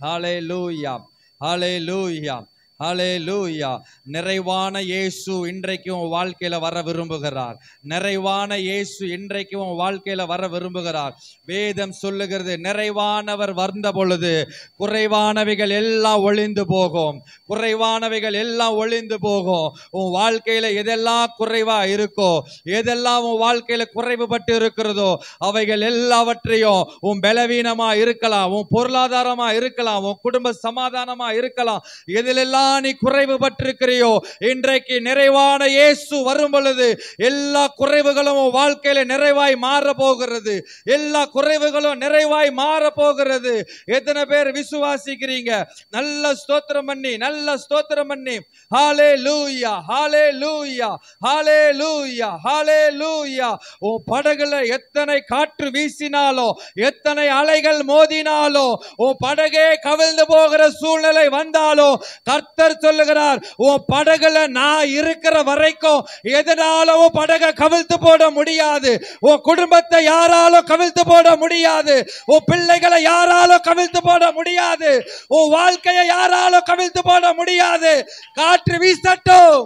ஹல்லேலூயா, ஹல்லேலூயா, ஹல்லேலூயா. நிறைவான இயேசு இன்றைக்கு உன் வாழ்க்கையில வர விரும்புகிறார். நிறைவான இயேசு இன்றைக்கு உன் வாழ்க்கையில வர விரும்புகிறார். வேதம் சொல்லுகிறது, நிறைவானவர் வந்த பொழுது குறைவானவைகள் எல்லாம் ஒளிந்து போகும். குறைவானவைகள் எல்லாம் ஒளிந்து போகும். உன் வாழ்க்கையில எதெல்லாம் குறைவா இருக்கோ, எதெல்லாம் உன் வாழ்க்கையில குறைவுபட்டு இருக்கிறதோ, அவைகள் எல்லாவற்றையும், உன் பலவீனமா இருக்கலாம், உன் பொருளாதாரமா இருக்கலாம், உன் குடும்ப சமாதானமா இருக்கலாம், எதிலெல்லாம் நீ குறைவுபட்டிருக்கிறியோ, இன்றைக்கு நிறைவான இயேசு வரும் பொழுது எல்லா குறைவுகளும் வாழ்க்கையில நிறைவாய் மாற போகிறது. எல்லா குறைவுகளும் நிறைவாய் மாற போகிறது. எத்தனை பேர் விசுவாசிக்கிறீங்க? நல்ல ஸ்தோத்திரம் பண்ணி, நல்ல ஸ்தோத்திரம் பண்ணி. ஹல்லேலூயா, ஹல்லேலூயா, ஹல்லேலூயா, ஹல்லேலூயா. உன் படகுல எத்தனை காற்று வீசினாலோ, எத்தனை அலைகள் மோதினாலோ, உன் படகே கவிழ்ந்து போகிற சூழ்நிலை வந்தாலோ, கர்த்தர் சொல்லுகிறார், உன் படகுல நான் இருக்கிற வரைக்கும் எதனாலும் படகை கவிழ்த்து போட முடியாது. உன் குடும்பத்தை யாராலும் கவிழ்த்து போட முடியாது. உன் பிள்ளைகளை யாராலும் கவிழ்த்து போட முடியாது. உன் வாழ்க்கையை யாராலும் கவிழ்த்து போட முடியாது. காற்று வீசட்டும்,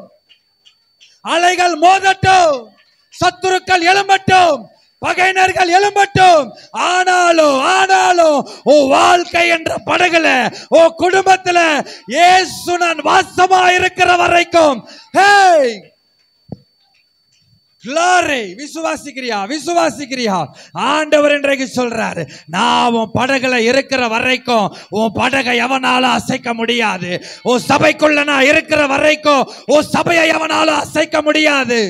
அலைகள் மோதட்டும், சத்துருக்கள் எழும்பட்டும், பகையினர்கள் எழும்பட்டும், ஆனாலும் உன் வாழ்க்கை என்ற படகுல, உன் குடும்பத்துல இயேசு நான் வாசமா இருக்கிற வரைக்கும், ஹே glory. விசுவாசிக்கிறியா? விசுவாசிக்கிறியா? ஆண்டவர் இன்றைக்கு சொல்றாரு, நான் உன் படகுல இருக்கிற வரைக்கும் உன் படகை எவனாலும் அசைக்க முடியாது. உன் சபைக்குள்ள நான் இருக்கிற வரைக்கும் உன் சபையை எவனாலும் அசைக்க முடியாது.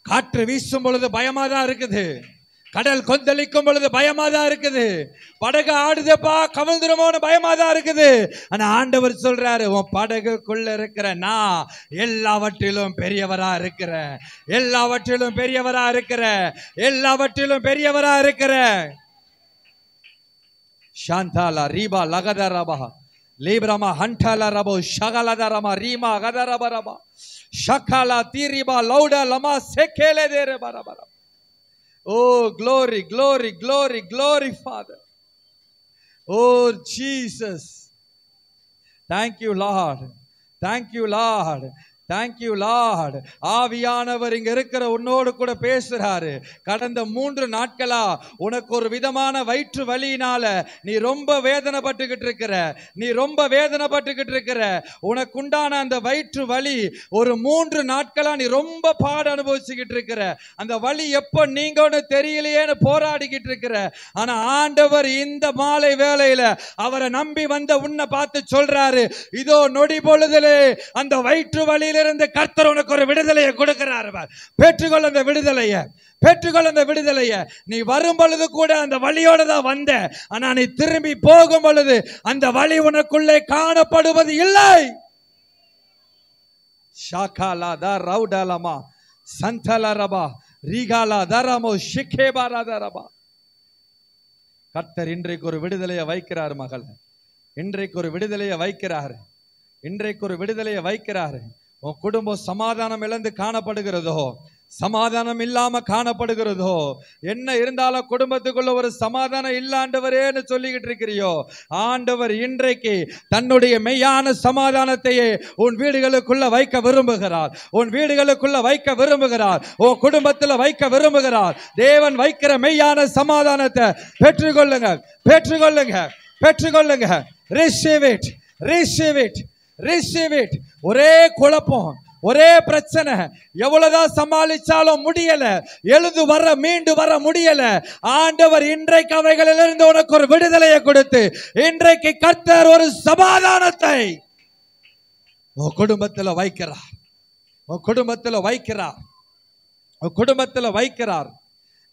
காற்று வீசும் பொழுது பயமா தான் இருக்குது. கடல் கொந்தளிக்கும் பொழுது பயமா தான் இருக்குது. படகு ஆடுதப்பா, கவிழ்ந்துருமோன்னு பயமா தான் இருக்குது. ஆனா ஆண்டவர் சொல்றாரு, உன் படகுக்குள்ள இருக்கிற நான் எல்லாவற்றிலும் பெரியவரா இருக்கிற, எல்லாவற்றிலும் பெரியவரா இருக்கிற, எல்லாவற்றிலும் பெரியவரா இருக்கிற. சாந்தாலா ரீபா லகதரபா லேப்ரமா ஹண்டல ரபோ ஷகலதரமா ரீமா கதரபரபா ஷகலா தீரிபா லௌடா லமா செகேலே தேரே பரபர. Oh, glory, glory, glory, glory, Father. Oh, Jesus. Thank you, Lord. Thank you, Lord. Thank you, Lord. ஆவியானவர் இங்க இருக்கிற உன்னோடு கூட பேசுறாரு. கடந்த 3 நாட்களா உனக்கு ஒரு விதமான வயிற்று வலியினால நீ ரொம்ப வேதனைப்பட்டுக்கிட்டு இருக்கிற. நீ ரொம்ப வேதனைப்பட்டுக்கிட்டு இருக்கிற. உனக்கு உண்டான அந்த வயிற்று வலி ஒரு 3 நாட்களா நீ ரொம்ப பாடு அனுபவிச்சுக்கிட்டு இருக்கிற. அந்த வலி எப்ப நீங்கன்னு தெரியலையேன்னு போராடிக்கிட்டு இருக்கிற. ஆனா ஆண்டவர் இந்த மாலை வேளையில அவரை நம்பி வந்த உன்னை பார்த்து சொல்றாரு, இதோ நொடி பொழுதிலே அந்த வயிற்று வலியில இருந்து கர்த்தர் உனக்கு ஒரு விடுதலையை கொடுக்கிறார். பெற்றுக்கொள் அந்த விடுதலையை, பெற்றுக்கொள் அந்த விடுதலையை. நீ வரும் பொழுது கூட அந்த வலியோட தான் வந்த. ஆனா நீ திரும்பி போகும் பொழுது அந்த வலி உனக்குள்ளே காணப்படுவது இல்லை. ஷாகாலா தா ரவுடலமா சந்தலரபா ரீகாலா தரமோ ஷிகேபாரா தரபா. கர்த்தர் இன்றைக்கு ஒரு விடுதலையை வைக்கிறார் மகள். இன்றைக்கு ஒரு விடுதலையை வைக்கிறார். இன்றைக்கு ஒரு விடுதலையை வைக்கிறார். உன் குடும்பம் சமாதானம் இழந்து காணப்படுகிறதோ, சமாதானம் இல்லாம காணப்படுகிறதோ, என்ன இருந்தாலும் குடும்பத்துக்குள்ள ஒரு சமாதானம் இல்ல ஆண்டவரேன்னு சொல்லிக்கிட்டு இருக்கிறியோ, ஆண்டவர் இன்றைக்கு தன்னுடைய மெய்யான சமாதானத்தையே உன் வீடுகளுக்குள்ள வைக்க விரும்புகிறார். உன் வீடுகளுக்குள்ள வைக்க விரும்புகிறார். உன் குடும்பத்தில் வைக்க விரும்புகிறார். தேவன் வைக்கிற மெய்யான சமாதானத்தை பெற்றுக்கொள்ளுங்க, பெற்றுக்கொள்ளுங்க, பெற்றுக்கொள்ளுங்க. Receive it, receive it, receive it. ஒரே குழப்பம், ஒரே பிரச்சனை, எவ்வளவுதான் சமாளிச்சாலும் முடியல, எழுந்து வர மீண்டு வர முடியல. ஆண்டவர் இன்றைக்கு அவைகளிலிருந்து உனக்கு ஒரு விடுதலையை கொடுத்து இன்றைக்கு கர்த்தர் ஒரு சமாதானத்தை உன் குடும்பத்தில் வைக்கிறார், உன் குடும்பத்தில் வைக்கிறார், உன் குடும்பத்தில் வைக்கிறார்.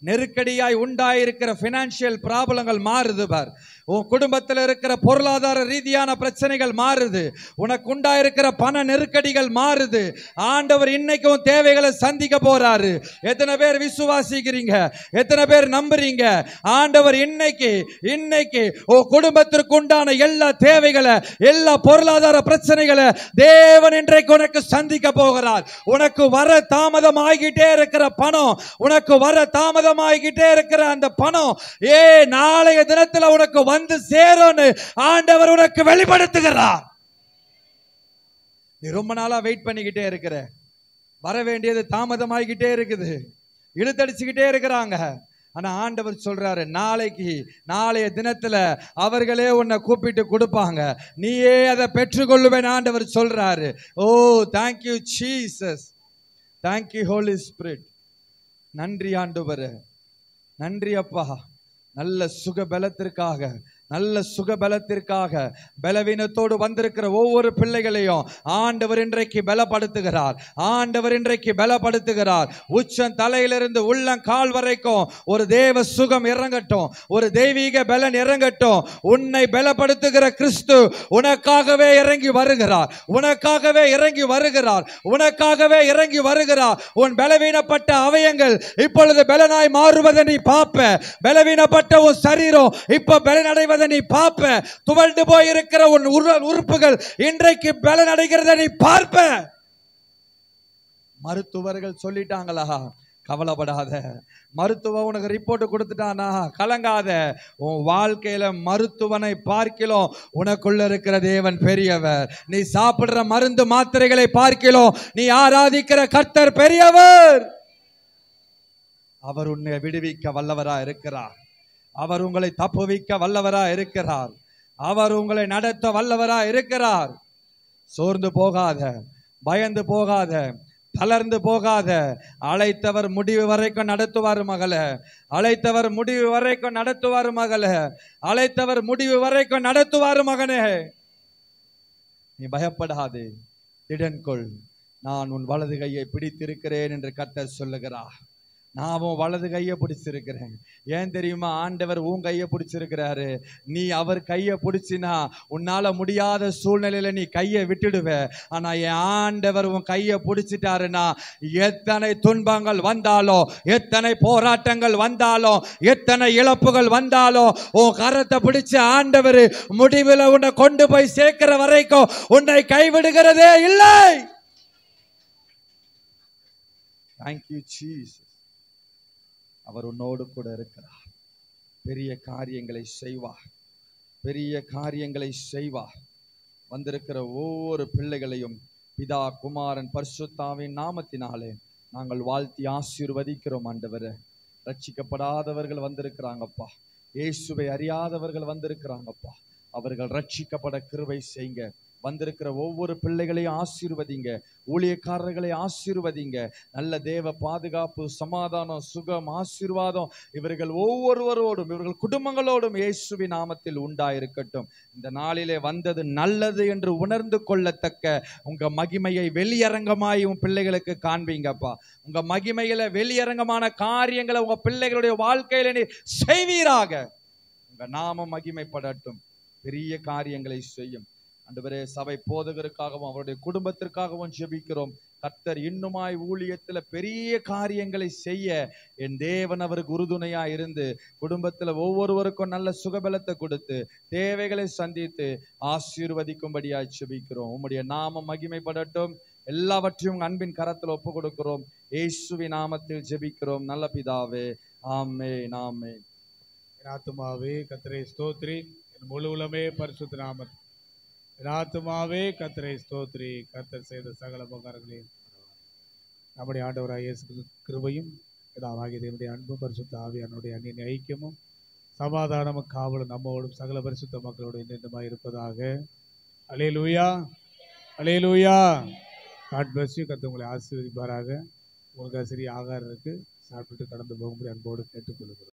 நெருக்கடியாய் உண்டாயிருக்கிற பினான்சியல் ப்ராப்ளங்கள் மாறுது பார். உன் குடும்பத்தில் இருக்கிற பொருளாதார ரீதியான பிரச்சனைகள் மாறுது. உனக்கு உண்டாயிருக்கிற பண நெருக்கடிகள் மாறுது. ஆண்டவர் இன்னைக்கு உன் தேவைகளை சந்திக்க போறாரு. எத்தனை பேர் விசுவாசிக்கிறீங்க? எத்தனை பேர் நம்புறீங்க? ஆண்டவர் இன்னைக்கு இன்னைக்கு உன் குடும்பத்திற்கு உண்டான எல்லா தேவைகளை, எல்லா பொருளாதார பிரச்சனைகளை தேவன் இன்றைக்கு உனக்கு சந்திக்க போகிறார். உனக்கு வர தாமதம் ஆகிட்டே இருக்கிற பணம், உனக்கு வர தாமதம் ஆகிட்டே இருக்கிற அந்த பணம் நாளைய தினத்தில் உனக்கு வந்து சேரும் ஆண்டவர் உனக்கு வெளிப்படுத்துகிறார். நீ ரொம்ப நாளா வெயிட் பண்ணிக்கிட்டே இருக்கிற, வர வேண்டியது தாமதமாகிக்கிட்டே இருக்குது, இழுத்தடிச்சுக்கிட்டே இருக்கிறாங்க. ஆனா ஆண்டவர் சொல்றாரு, நாளைக்கு நாளைய தினத்துல அவர்களே உன்னை கூப்பிட்டு கொடுப்பாங்க, நீயே அதை பெற்றுக்கொள்ளுவேன் ஆண்டவர் சொல்றாரு. Oh thank you Jesus, thank you holy spirit. நன்றி ஆண்டவரே, நன்றி அப்பா. நல்ல சுகபலத்திற்காக, நல்ல சுகபலத்திற்காக பலவீனத்தோடு வந்திருக்கிற ஒவ்வொரு பிள்ளைகளையும் ஆண்டவர் இன்றைக்கு பலப்படுத்துகிறார். ஆண்டவர் இன்றைக்கு பலப்படுத்துகிறார். உச்சம் தலையிலிருந்து உள்ளம் கால் வரைக்கும் ஒரு தேவ சுகம் இறங்கட்டும், ஒரு தெய்வீக பலன் இறங்கட்டும். உன்னை பலப்படுத்துகிற கிறிஸ்து உனக்காகவே இறங்கி வருகிறார், உனக்காகவே இறங்கி வருகிறார், உனக்காகவே இறங்கி வருகிறார். உன் பலவீனப்பட்ட அவயங்கள் இப்பொழுது பலனாய் மாறுவதை நீ பார்ப்ப. பலவீனப்பட்ட உன் சரீரம் இப்ப பலனடைவதை நீ பார்ப்ப. துவண்டு போயிருக்கிற உன் உறுப்புகள் இன்றைக்கு பலனடைகிறதை நீ பார்ப்ப. மருத்துவர்கள் சொல்லிட்டாங்களா? கவலைப்படாத. மருத்துவம் உனக்கு ரிப்போர்ட் கொடுத்துட்டானா? கலங்காத. உன் வாழ்க்கையில மருத்துவனை பார்க்கிலும் உனக்குள்ள இருக்கிற தேவன் பெரியவர். நீ சாப்பிடுற மருந்து மாத்திரைகளை பார்க்கிலும் நீ ஆராதிக்கிற கர்த்தர் பெரியவர். அவர் உன்னை விடுவிக்க வல்லவரா இருக்கிறார். அவர் உங்களை தப்புவிக்க வல்லவரா இருக்கிறார். அவர் உங்களை நடத்த வல்லவரா இருக்கிறார். சோர்ந்து போகாத, பயந்து போகாத, தளர்ந்து போகாத. அழைத்தவர் முடிவு வரைக்கும் நடத்துவார் மகளே. அழைத்தவர் முடிவு வரைக்கும் நடத்துவார் மகளே. அழைத்தவர் முடிவு வரைக்கும் நடத்துவார் மகனே. நீ பயப்படாதே, திடன்கொள். நான் உன் வலது கையை பிடித்திருக்கிறேன் என்று கர்த்தர் சொல்லுகிறார். நான் உன் வலது கையை பிடிச்சிருக்கிறேன். ஏன் தெரியுமா? ஆண்டவர் உன் கையை பிடிச்சிருக்கிறாரு. நீ அவர் கையை பிடிச்சினா உன்னால முடியாத சூழ்நிலையில நீ கையை விட்டுடுவ. ஆனா என் ஆண்டவர் உன் கையை பிடிச்சிட்டாருன்னா எத்தனை துன்பங்கள் வந்தாலும், எத்தனை போராட்டங்கள் வந்தாலும், எத்தனை இழப்புகள் வந்தாலும் உன் கரத்தை பிடிச்ச ஆண்டவர் முடிவில் உன்னை கொண்டு போய் சேர்க்கிற வரைக்கும் உன்னை கைவிடுகிறதே இல்லை. Thank you Jesus. அவர் உன்னோடு கூட இருக்கிறார். பெரிய காரியங்களை செய்வார், பெரிய காரியங்களை செய்வார். வந்திருக்கிற ஒவ்வொரு பிள்ளைகளையும் பிதா குமாரன் பரிசுத்தாவின் நாமத்தினாலே நாங்கள் வாழ்த்தி ஆசீர்வதிக்கிறோம். ஆண்டவரே, ரட்சிக்கப்படாதவர்கள் வந்திருக்கிறாங்கப்பா, இயேசுவை அறியாதவர்கள் வந்திருக்கிறாங்கப்பா. அவர்கள் ரட்சிக்கப்பட கிருபை செய்யுங்க. வந்திருக்கிற ஒவ்வொரு பிள்ளைகளையும் ஆசீர்வதிங்க, ஊழியக்காரர்களை ஆசீர்வதிங்க. நல்ல தேவ பாதுகாப்பு, சமாதானம், சுகம், ஆசீர்வாதம் இவர்கள் ஒவ்வொருவரோடும், இவர்கள் குடும்பங்களோடும் இயேசுவின் நாமத்தில் உண்டாயிருக்கட்டும். இந்த நாளிலே வந்தது நல்லது என்று உணர்ந்து கொள்ளத்தக்க உங்க மகிமையை வெளியரங்கமாய் உன் பிள்ளைகளுக்கு காண்பீங்கப்பா. உங்க மகிமையில வெளியரங்கமான காரியங்களை உங்க பிள்ளைகளுடைய வாழ்க்கையில நீ செய்வீராக. உங்க நாமம் மகிமைப்படட்டும், பெரிய காரியங்களை செய்யும். ஆண்டவரே, சபை போதகருக்காகவும் அவருடைய குடும்பத்திற்காகவும் ஜெபிக்கிறோம். கர்த்தர் இன்னுமாய் ஊழியத்தில் பெரிய காரியங்களை செய்ய என் தேவன் அவருக்கு உறுதுணையா இருந்து குடும்பத்தில் ஒவ்வொருவருக்கும் நல்ல சுகபலத்தை கொடுத்து தேவைகளை சந்தித்து ஆசீர்வதிக்கும்படியாய் ஜெபிக்கிறோம். உம்முடைய நாமம் மகிமைப்படட்டும். எல்லாவற்றையும் அன்பின் கரத்தில் ஒப்பு கொடுக்கிறோம். இயேசுவின் நாமத்தில் ஜெபிக்கிறோம் நல்ல பிதாவே. ஆமென் ஆமென். என் ஆத்துமாவே கர்த்தரை ஸ்தோத்திரி, என் முழு உலமே பரிசுத்த நாமம். என் ஆத்துமாவே கர்த்தரை ஸ்தோத்திரி, கர்த்தர் செய்த சகல உபகாரங்களையும். நம்முடைய ஆண்டவராகிய இயேசு கிருபையும் பிதாவாகிய தேவனுடைய அன்பும் பரிசுத்த ஆவியானுடைய அன்பின் ஐக்கியமும் சமாதானமும் காவலும் நம்மோடும் சகல பரிசுத்த மக்களோடு என்றென்றுமாய் இருப்பதாக. அல்லேலூயா, அல்லேலூயா. God bless you. கர்த்தர் உங்களை ஆசீர்வதிப்பாராக. உங்களுக்கு சிறிய ஆகாரம் இருக்கு, சாப்பிட்டு கடந்து போகும்படி அன்போடு கேட்டுக்கொள்கிறோம்.